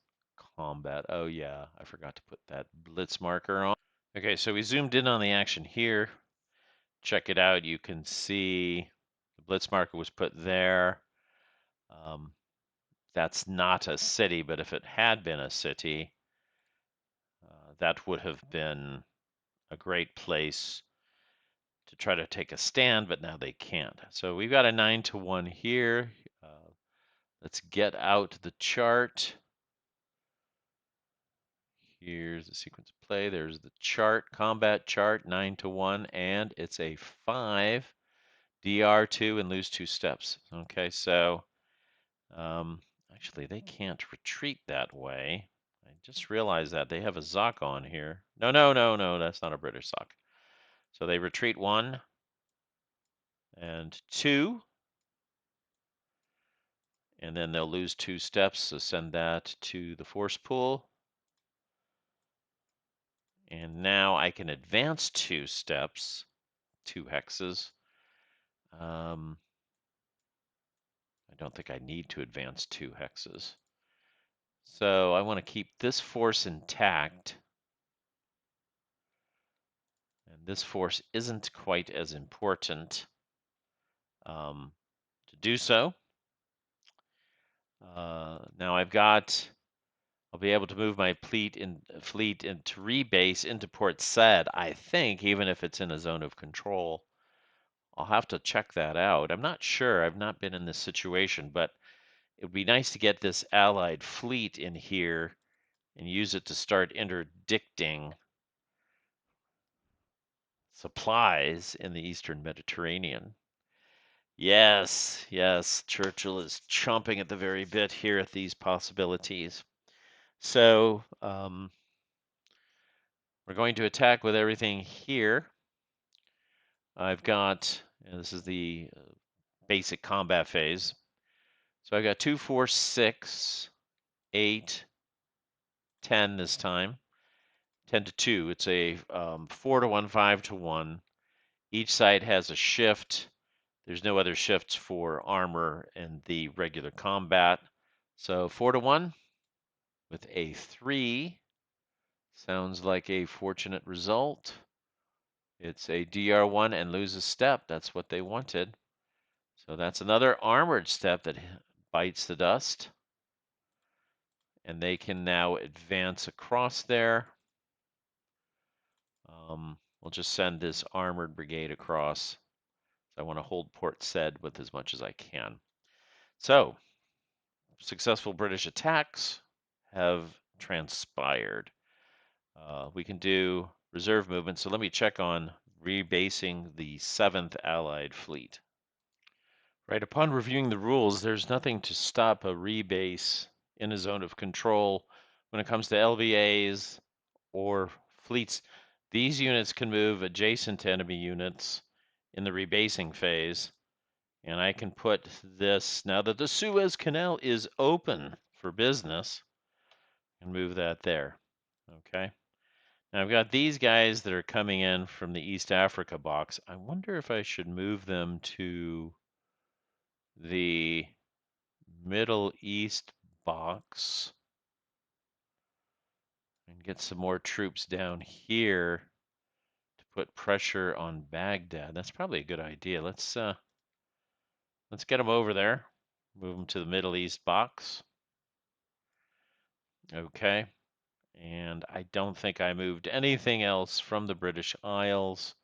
combat. Oh yeah, I forgot to put that blitz marker on. Okay, so we zoomed in on the action here. Check it out. You can see the blitz marker was put there. That's not a city, but if it had been a city, that would have been a great place to try to take a stand, but now they can't. So we've got a 9-1 here. Let's get out the chart. Here's the sequence of play. There's the chart, combat chart, 9-1, and it's a 5, DR2, and lose 2 steps. Okay, so actually they can't retreat that way. I just realized that they have a Zoc on here. No, that's not a British Zoc. So they retreat 1 and 2, and then they'll lose 2 steps, so send that to the force pool. And now I can advance 2 steps, 2 hexes. I don't think I need to advance 2 hexes. So I want to keep this force intact. And this force isn't quite as important to do so. Now I'll be able to move my fleet into rebase into Port Said, I think, even if it's in a zone of control. I'll have to check that out. I'm not sure. I've not been in this situation, but it would be nice to get this allied fleet in here and use it to start interdicting supplies in the Eastern Mediterranean. Yes, Churchill is chomping at the very bit here at these possibilities. So we're going to attack with everything here. I've got, this is the basic combat phase. So I've got 2, 4, 6, 8, 10 this time. 10-2. It's a 4-1, 5-1. Each side has a shift. There's no other shifts for armor and the regular combat. So 4-1 with a 3. Sounds like a fortunate result. It's a DR1 and lose a step. That's what they wanted. So that's another armored step that bites the dust. And they can now advance across there. We'll just send this armored brigade across. I want to hold Port Said with as much as I can. So, successful British attacks have transpired. We can do reserve movement. So let me check on rebasing the 7th Allied Fleet. Right, upon reviewing the rules, there's nothing to stop a rebase in a zone of control when it comes to LVAs or fleets. These units can move adjacent to enemy units in the rebasing phase, And I can put this, now that the Suez Canal is open for business, and move that there. Okay. Now I've got these guys that are coming in from the East Africa box. I wonder if I should move them to the Middle East box and get some more troops down here to put pressure on Baghdad. That's probably a good idea. Let's get them over there. Move them to the Middle East box. Okay. And I don't think I moved anything else from the British Isles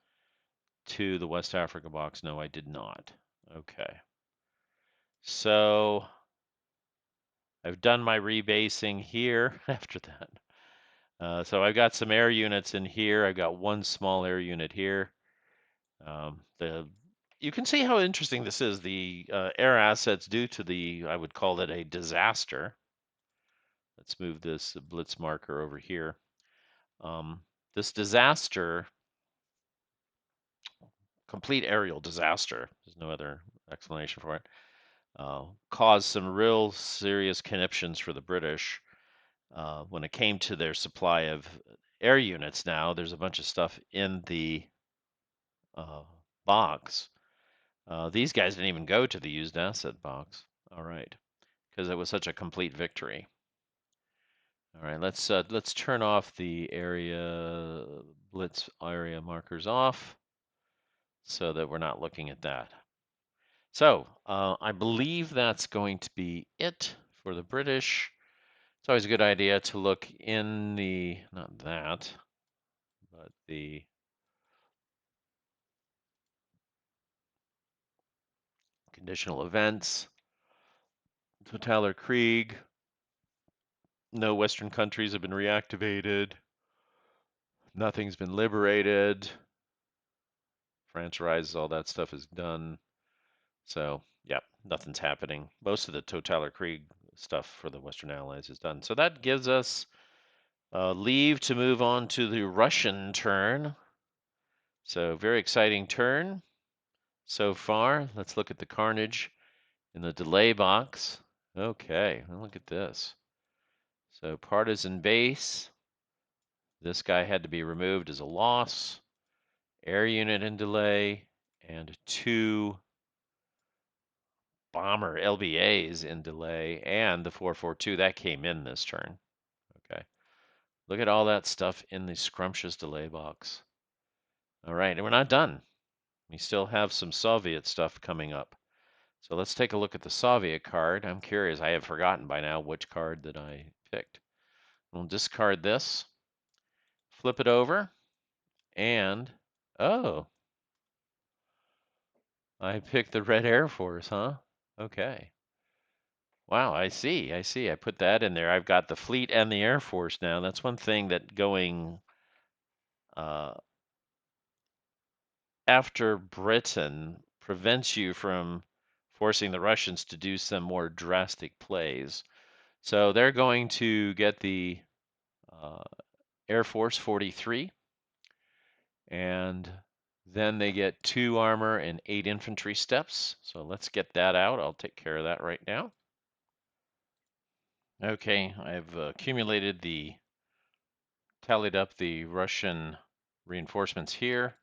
to the West Africa box. No, I did not. Okay. So I've done my rebasing here after that. So I've got some air units in here. I've got one small air unit here. You can see how interesting this is. The air assets due to the, I would call it a disaster. Let's move this blitz marker over here. This disaster, complete aerial disaster, there's no other explanation for it, caused some real serious conniptions for the British. When it came to their supply of air units now, there's a bunch of stuff in the box. These guys didn't even go to the used asset box. All right, because it was such a complete victory. All right, let's turn off the area blitz area markers off so that we're not looking at that. So I believe that's going to be it for the British. It's always a good idea to look in the, not that, but the conditional events, Totaler Krieg, no Western countries have been reactivated, nothing's been liberated, France rises, all that stuff is done. So, yeah, nothing's happening. Most of the Totaler Krieg stuff for the Western Allies is done. So that gives us leave to move on to the Russian turn. So, very exciting turn so far. Let's look at the carnage in the delay box. Okay, well, look at this. So, partisan base. This guy had to be removed as a loss. Air unit in delay, and 2 bomber LBAs in delay, and the 442 that came in this turn. Okay, look at all that stuff in the scrumptious delay box. All right, and we're not done. We still have some Soviet stuff coming up. So let's take a look at the Soviet card. I'm curious, I have forgotten by now which card that I picked. We'll discard this, flip it over, and oh, I picked the Red Air Force, huh? Okay. Wow, I see. I see. I put that in there. I've got the fleet and the Air Force now. That's one thing that going uh, after Britain prevents you from forcing the Russians to do some more drastic plays. So they're going to get the uh, Air Force 43, and then they get 2 armor and 8 infantry steps. So let's get that out. I'll take care of that right now. Okay, I've accumulated tallied up the Russian reinforcements here.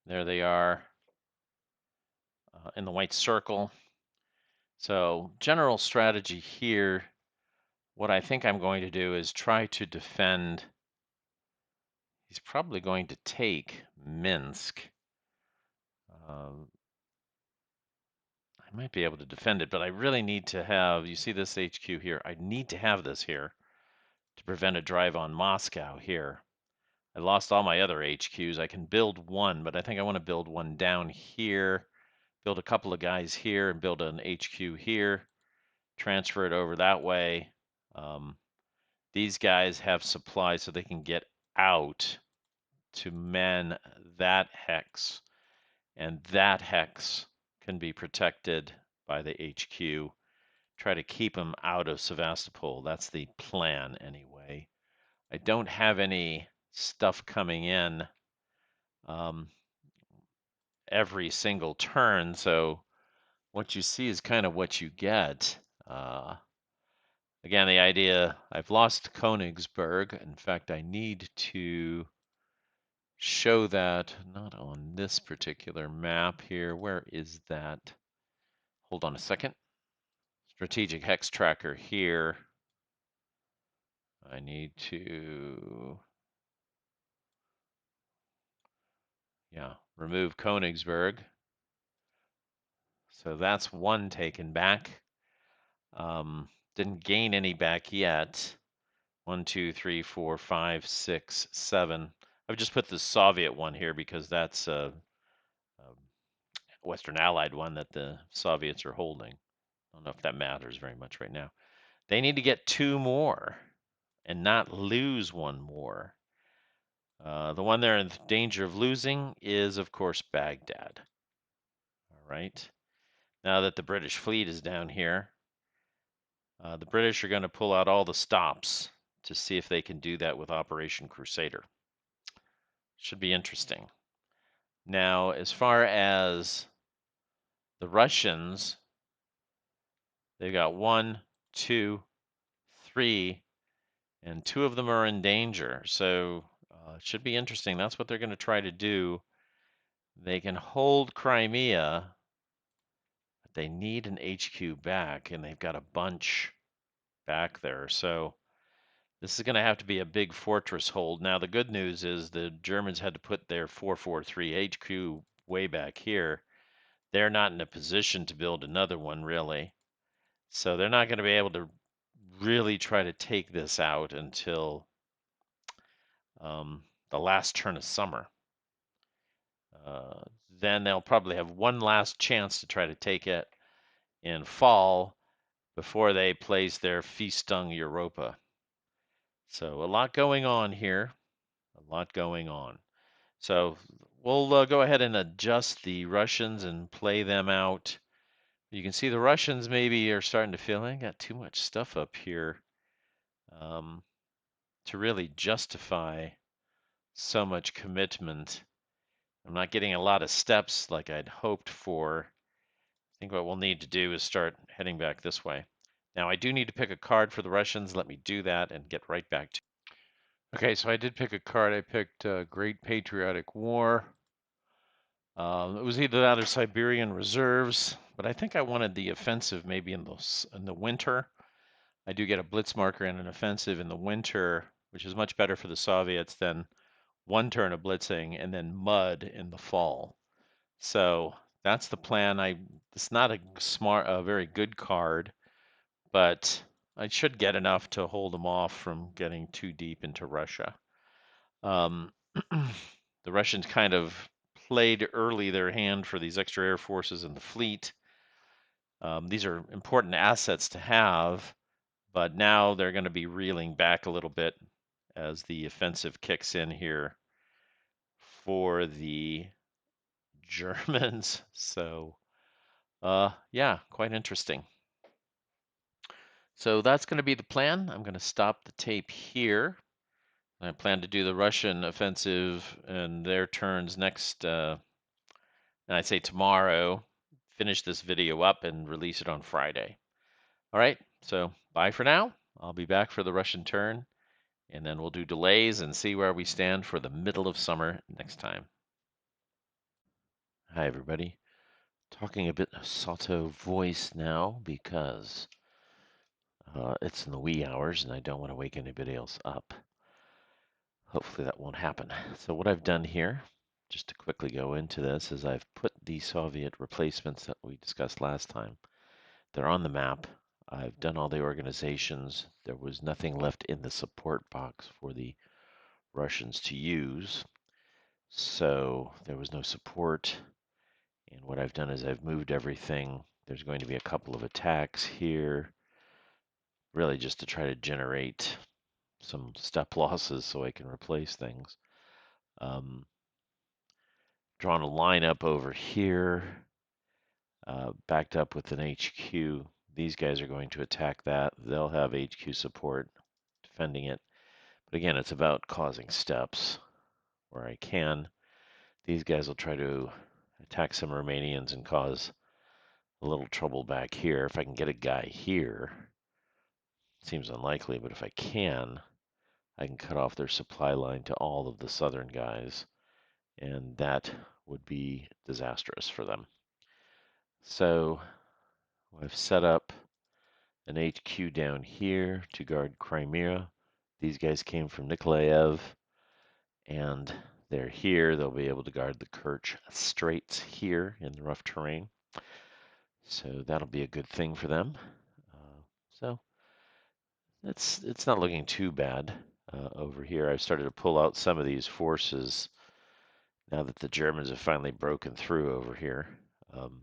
There they are in the white circle. So general strategy here, what I think I'm going to do is try to defend. He's probably going to take Minsk. I might be able to defend it, but I really need to have, you see this HQ here, I need to have this here to prevent a drive on Moscow here. I lost all my other HQs. I can build one, but I think I want to build one down here, build a couple of guys here, and build an HQ here, transfer it over that way. These guys have supplies so they can get out to man that hex, and that hex can be protected by the HQ. Try to keep them out of Sevastopol. That's the plan anyway. I don't have any stuff coming in every single turn, so what you see is kind of what you get. Again, the idea, I've lost Königsberg. In fact, I need to show that, not on this particular map here. Where is that? Hold on a second. Strategic hex tracker here. I need to, remove Königsberg. So that's one taken back. Didn't gain any back yet. 1, 2, 3, 4, 5, 6, 7. I've just put the Soviet one here because that's a Western Allied one that the Soviets are holding. I don't know if that matters very much right now. They need to get 2 more and not lose 1 more. The one they're in danger of losing is, of course, Baghdad. All right. Now that the British fleet is down here, the British are going to pull out all the stops to see if they can do that with Operation Crusader. Should be interesting. Now, as far as the Russians, they've got 1, 2, 3, and 2 of them are in danger. So it should be interesting. That's what they're going to try to do. They can hold Crimea, but they need an HQ back, and they've got a bunch back there. So this is going to have to be a big fortress hold. Now, the good news is the Germans had to put their 443 HQ way back here. They're not in a position to build another one, really. So they're not going to be able to really try to take this out until the last turn of summer. Then they'll probably have one last chance to try to take it in fall before they place their Festung Europa. So a lot going on here, a lot going on. So we'll go ahead and adjust the Russians and play them out. You can see the Russians maybe are starting to feel, I got too much stuff up here to really justify so much commitment. I'm not getting a lot of steps like I'd hoped for. I think what we'll need to do is start heading back this way. Now, I do need to pick a card for the Russians. Let me do that and get right back to you. Okay, so I did pick a card. I picked Great Patriotic War. It was either that or Siberian Reserves, but I think I wanted the offensive maybe in the winter. I do get a blitz marker and an offensive in the winter, which is much better for the Soviets than 1 turn of blitzing and then mud in the fall. So that's the plan. It's not a very good card, but I should get enough to hold them off from getting too deep into Russia. The Russians kind of played early their hand for these extra air forces in the fleet. These are important assets to have, but now they're going to be reeling back a little bit as the offensive kicks in here for the Germans. So, yeah, quite interesting. So that's going to be the plan. I'm going to stop the tape here. I plan to do the Russian offensive and their turns next, and I'd say tomorrow, finish this video up and release it on Friday. All right, so bye for now. I'll be back for the Russian turn, and then we'll do delays and see where we stand for the middle of summer next time. Hi, everybody. Talking a bit sotto voice now because it's in the wee hours and I don't want to wake anybody else up. Hopefully that won't happen. So what I've done here, just to quickly go into this, is I've put the Soviet replacements that we discussed last time. They're on the map. I've done all the organizations. There was nothing left in the support box for the Russians to use. So there was no support. And what I've done is I've moved everything. There's going to be a couple of attacks here, really just to try to generate some step losses so I can replace things. Drawn a line up over here, backed up with an HQ. These guys are going to attack that. They'll have HQ support defending it. But again, it's about causing steps where I can. These guys will try to attack some Romanians and cause a little trouble back here. If I can get a guy here, seems unlikely, but if I can cut off their supply line to all of the southern guys, and that would be disastrous for them. So I've set up an HQ down here to guard Crimea. These guys came from Nikolaev, and they're here. They'll be able to guard the Kerch Straits here in the rough terrain. So that'll be a good thing for them. So it's not looking too bad over here. I've started to pull out some of these forces now that the Germans have finally broken through over here. Um,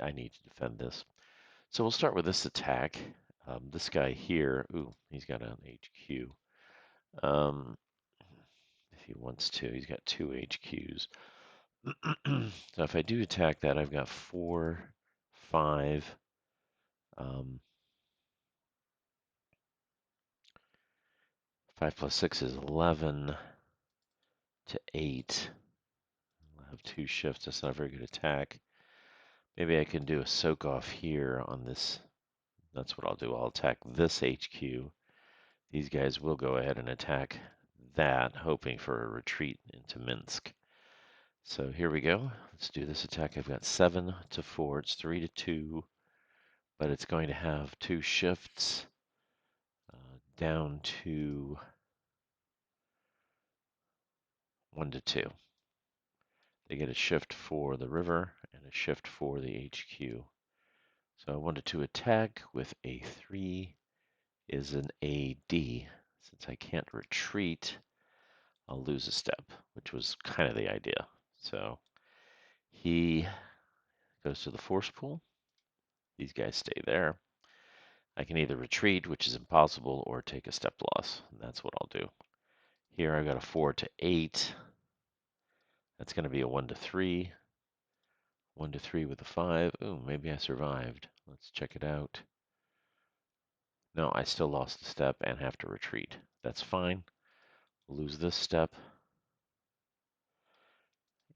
I need to defend this. So we'll start with this attack. This guy here, ooh, he's got an HQ. If he wants to, he's got 2 HQs. So if I do attack that, I've got 4, 5. 5 plus 6 is 11 to 8. I'll have 2 shifts. That's not a very good attack. Maybe I can do a soak off here on this. That's what I'll do. I'll attack this HQ. These guys will go ahead and attack that, hoping for a retreat into Minsk. So here we go. Let's do this attack. I've got 7 to 4. It's 3 to 2, but it's going to have 2 shifts down to 1 to 2. They get a shift for the river and a shift for the HQ. So I wanted to attack with a 3 is an AD. Since I can't retreat, I'll lose a step, which was kind of the idea. So he goes to the force pool. These guys stay there. I can either retreat, which is impossible, or take a step loss. And that's what I'll do. Here I got a 4 to 8. That's going to be a 1 to 3. 1 to 3 with a 5. Ooh, maybe I survived. Let's check it out. No, I still lost a step and have to retreat. That's fine. Lose this step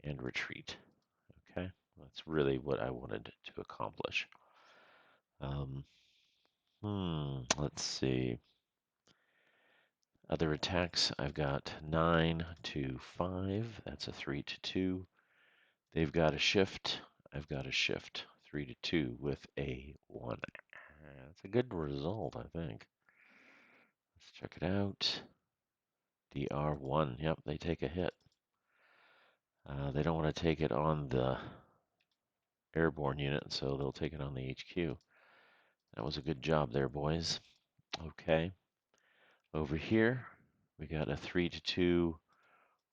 and retreat. Okay, that's really what I wanted to accomplish. Um, let's see. Other attacks, I've got 9 to 5. That's a 3 to 2. They've got a shift. I've got a shift. 3 to 2 with a 1. That's a good result, I think. Let's check it out. DR1. Yep, they take a hit. They don't want to take it on the airborne unit, so they'll take it on the HQ. That was a good job there, boys. Okay. Over here, we got a 3 to 2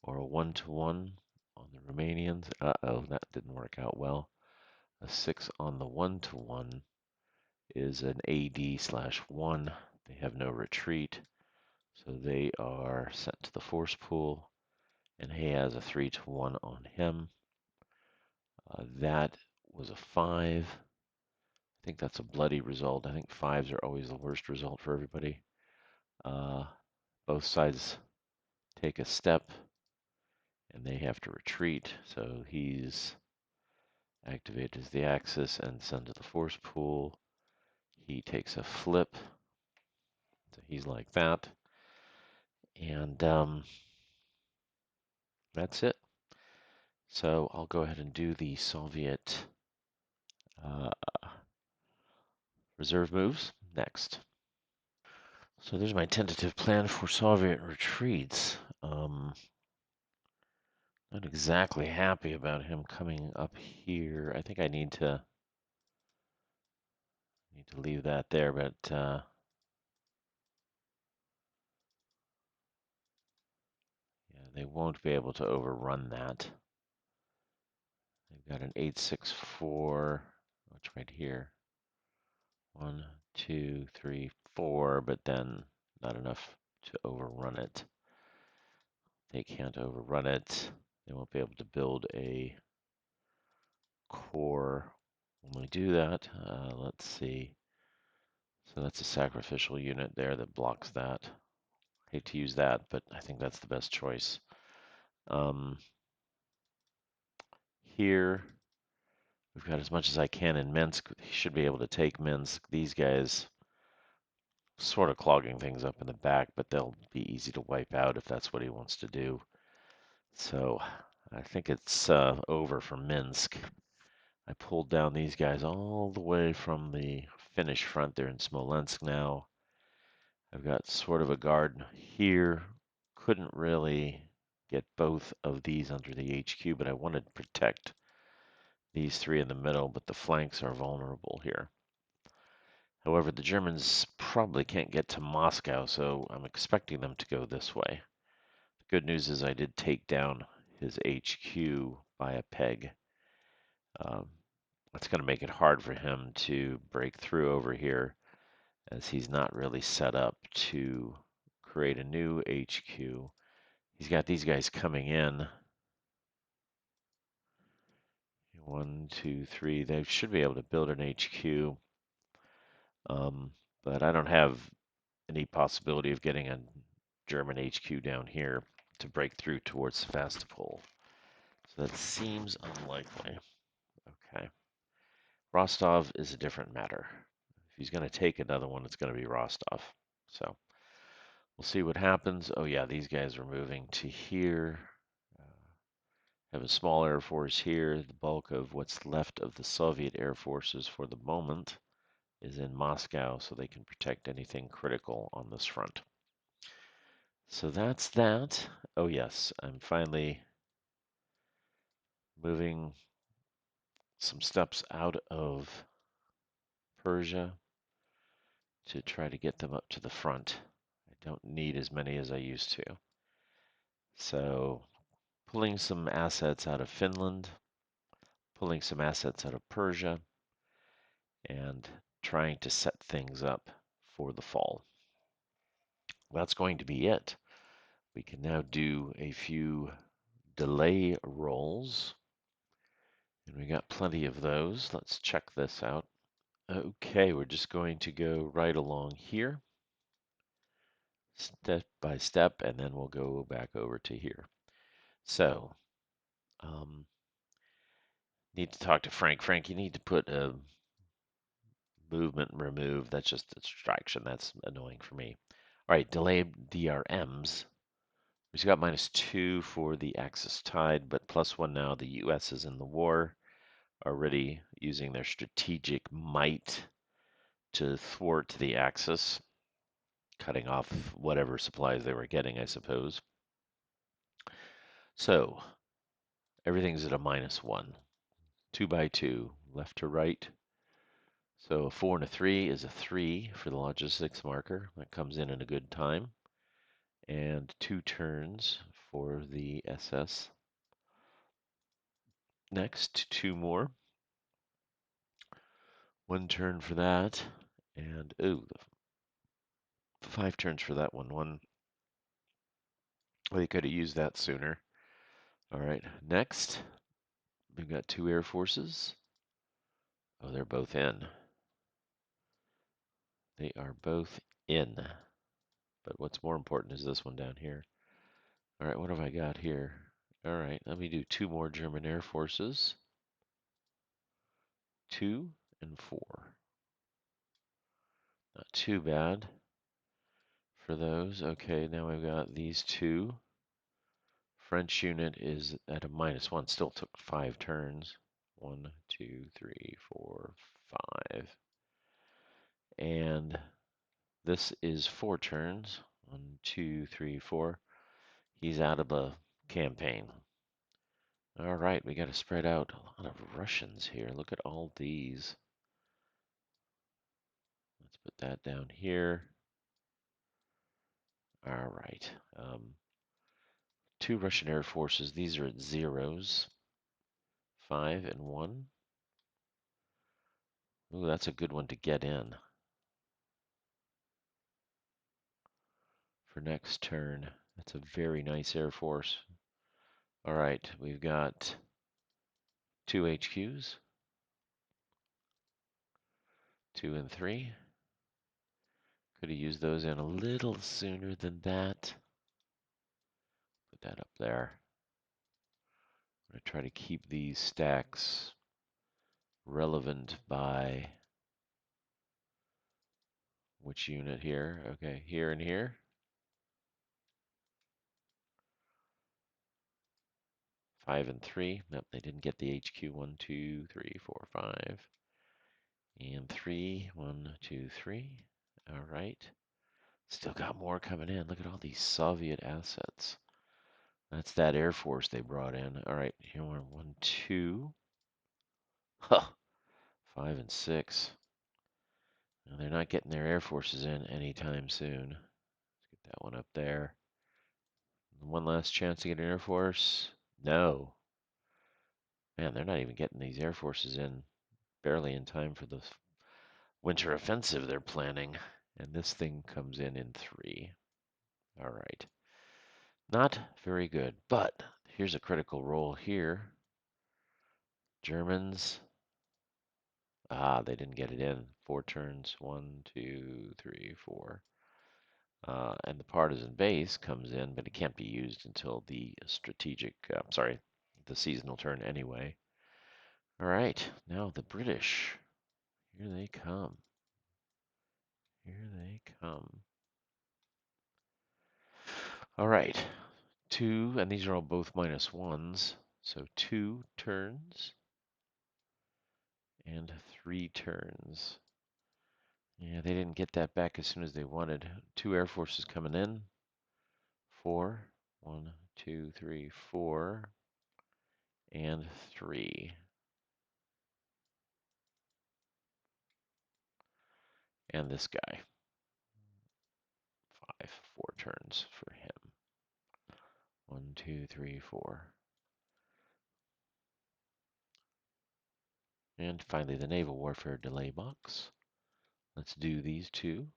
or a 1 to 1 on the Romanians. Uh-oh, that didn't work out well. A 6 on the 1 to 1 is an AD/1. They have no retreat, so they are sent to the force pool, and he has a 3 to 1 on him. That was a 5. I think that's a bloody result. I think 5s are always the worst result for everybody. Both sides take a step, and they have to retreat. So he's activated as the Axis and sent to the force pool. He takes a flip. So he's like that. And that's it. So I'll go ahead and do the Soviet uh, reserve moves next. So there's my tentative plan for Soviet retreats. Not exactly happy about him coming up here. I think I need to leave that there, but yeah, they won't be able to overrun that. They've got an 864, which right here. 1, 2, 3, 4, but then not enough to overrun it. They can't overrun it. They won't be able to build a core when we do that. Let's see. So that's a sacrificial unit there that blocks that. Hate to use that, but I think that's the best choice. Here We've got as much as I can in Minsk. He should be able to take Minsk. These guys sort of clogging things up in the back, but they'll be easy to wipe out if that's what he wants to do. So I think it's over for Minsk. I pulled down these guys all the way from the Finnish front. They're in Smolensk now. I've got sort of a guard here. Couldn't really get both of these under the HQ, but I wanted to protect these three in the middle, but the flanks are vulnerable here. However, the Germans probably can't get to Moscow, so I'm expecting them to go this way. The good news is I did take down his HQ by a peg. That's going to make it hard for him to break through over here, as he's not really set up to create a new HQ. He's got these guys coming in. 1, 2, 3. They should be able to build an HQ. But I don't have any possibility of getting a German HQ down here to break through towards Sevastopol. So that seems unlikely. Okay. Rostov is a different matter. If he's going to take another one, it's going to be Rostov. So we'll see what happens. Oh yeah, these guys are moving to here. Have a small air force here. The bulk of what's left of the Soviet air forces for the moment is in Moscow, so they can protect anything critical on this front. So that's that. Oh yes, I'm finally moving some steps out of Persia to try to get them up to the front. I don't need as many as I used to. So pulling some assets out of Finland, pulling some assets out of Persia, and trying to set things up for the fall. That's going to be it. We can now do a few delay rolls, and we got plenty of those. Let's check this out. Okay, we're just going to go right along here, step by step, and then we'll go back over to here. So, need to talk to Frank. Frank, you need to put a movement and remove. That's just a distraction. That's annoying for me. All right, delay DRMs. We've got -2 for the Axis tide, but +1 now. The U.S. is in the war, already using their strategic might to thwart the Axis, cutting off whatever supplies they were getting, I suppose. So everything's at a -1. 2 by 2, left to right. So a 4 and a 3 is a 3 for the logistics marker. That comes in a good time. And 2 turns for the SS. Next, 2 more. 1 turn for that. And, oh, 5 turns for that one. Well, they could have used that sooner. All right, next, we've got 2 air forces. Oh, they're both in. They are both in. But what's more important is this one down here. All right, what have I got here? All right, let me do 2 more German air forces. 2 and 4. Not too bad for those. Okay, now I've got these 2. French unit is at a -1. Still took 5 turns. 1, 2, 3, 4, 5. And this is 4 turns. 1, 2, 3, 4. He's out of the campaign. All right, we got to spread out a lot of Russians here. Look at all these. Let's put that down here. All right. 2 Russian air forces. These are at zeros. 5 and 1. Ooh, that's a good one to get in for next turn. That's a very nice air force. All right, we've got 2 HQs. 2 and 3. Could have used those in a little sooner than that. Put that up there. I'm going to try to keep these stacks relevant by which unit here? Okay, here and here. Five and three. Nope, they didn't get the HQ. 1, 2, 3, 4, 5. And three. 1, 2, 3. All right. Still got more coming in. Look at all these Soviet assets. That's that Air Force they brought in. All right, here we're 1, 2. Huh. 5 and 6. And they're not getting their Air Forces in anytime soon. Let's get that one up there. One last chance to get an Air Force. No. Man, they're not even getting these Air Forces in barely in time for the winter offensive they're planning. And this thing comes in 3. All right. Not very good, but here's a critical role here. Germans. Ah, they didn't get it in. 4 turns. 1, 2, 3, 4. And the partisan base comes in, but it can't be used until the strategic, sorry, the seasonal turn anyway. All right, now the British. Here they come. Here they come. All right, 2, and these are all both -1s. So 2 turns and 3 turns. Yeah, they didn't get that back as soon as they wanted. 2 Air Forces coming in. 4. 1, 2, 3, 4. And 3. And this guy. 5. 4 turns for him. 1, 2, 3, 4. And finally, the naval warfare delay box. Let's do these two.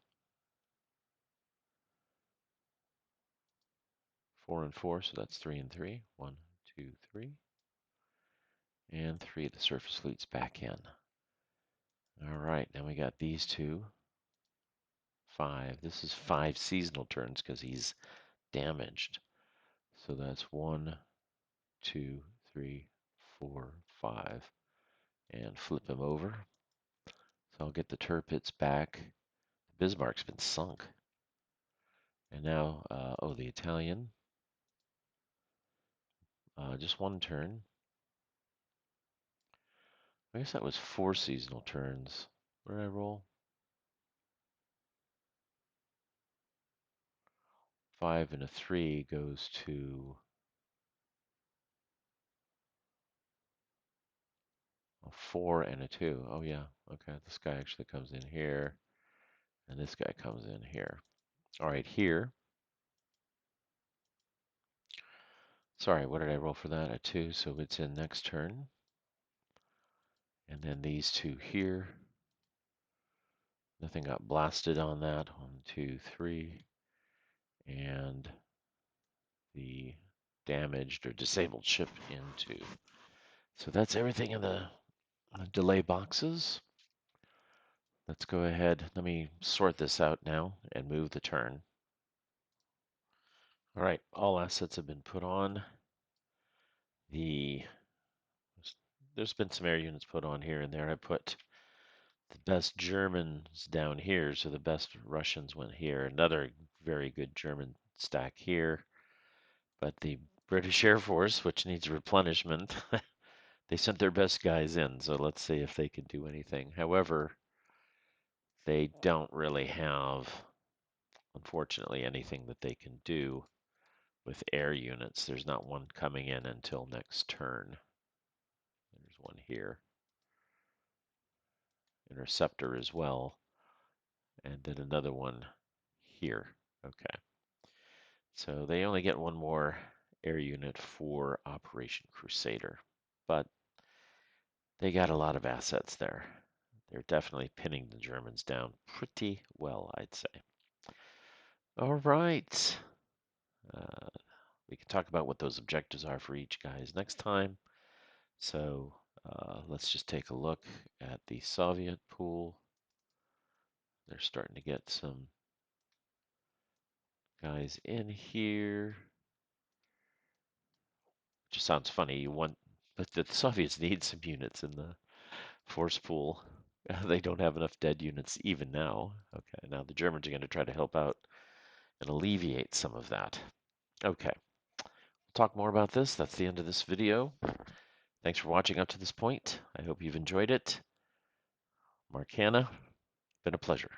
4 and 4, so that's 3 and 3. 1, 2, 3. And 3 of the surface fleets back in. All right, now we got these two. 5. This is 5 seasonal turns because he's damaged. So that's 1, 2, 3, 4, 5. And flip him over. So I'll get the Tirpitz back. Bismarck's been sunk. And now, oh, the Italian. Just 1 turn. I guess that was 4 seasonal turns. What did I roll? 5 and a 3 goes to a 4 and a 2. Oh, yeah. Okay, this guy actually comes in here. And this guy comes in here. All right, here. Sorry, what did I roll for that? A 2, so it's in next turn. And then these two here. Nothing got blasted on that. 1, 2, 3. And the damaged or disabled ship into. So that's everything in the delay boxes. Let's go ahead. Let me sort this out now and move the turn. All right, all assets have been put on. There's been some air units put on here and there. I put the best Germans down here, so the best Russians went here. Another very good German stack here. But the British Air Force, which needs replenishment, they sent their best guys in, so let's see if they can do anything. However, they don't really have, unfortunately, anything that they can do with air units. There's not one coming in until next turn. There's one here. Interceptor as well. And then another one here. Okay. So they only get one more air unit for Operation Crusader. But they got a lot of assets there. They're definitely pinning the Germans down pretty well, I'd say. All right. Uh, we can talk about what those objectives are for each guys next time. So let's just take a look at the Soviet pool. They're starting to get some guys in here. Just sounds funny. You want, but the Soviets need some units in the force pool. They don't have enough dead units even now. Okay, now the Germans are going to try to help out and alleviate some of that. Okay, we'll talk more about this. That's the end of this video. Thanks for watching up to this point. I hope you've enjoyed it. Mark Hanna, been a pleasure.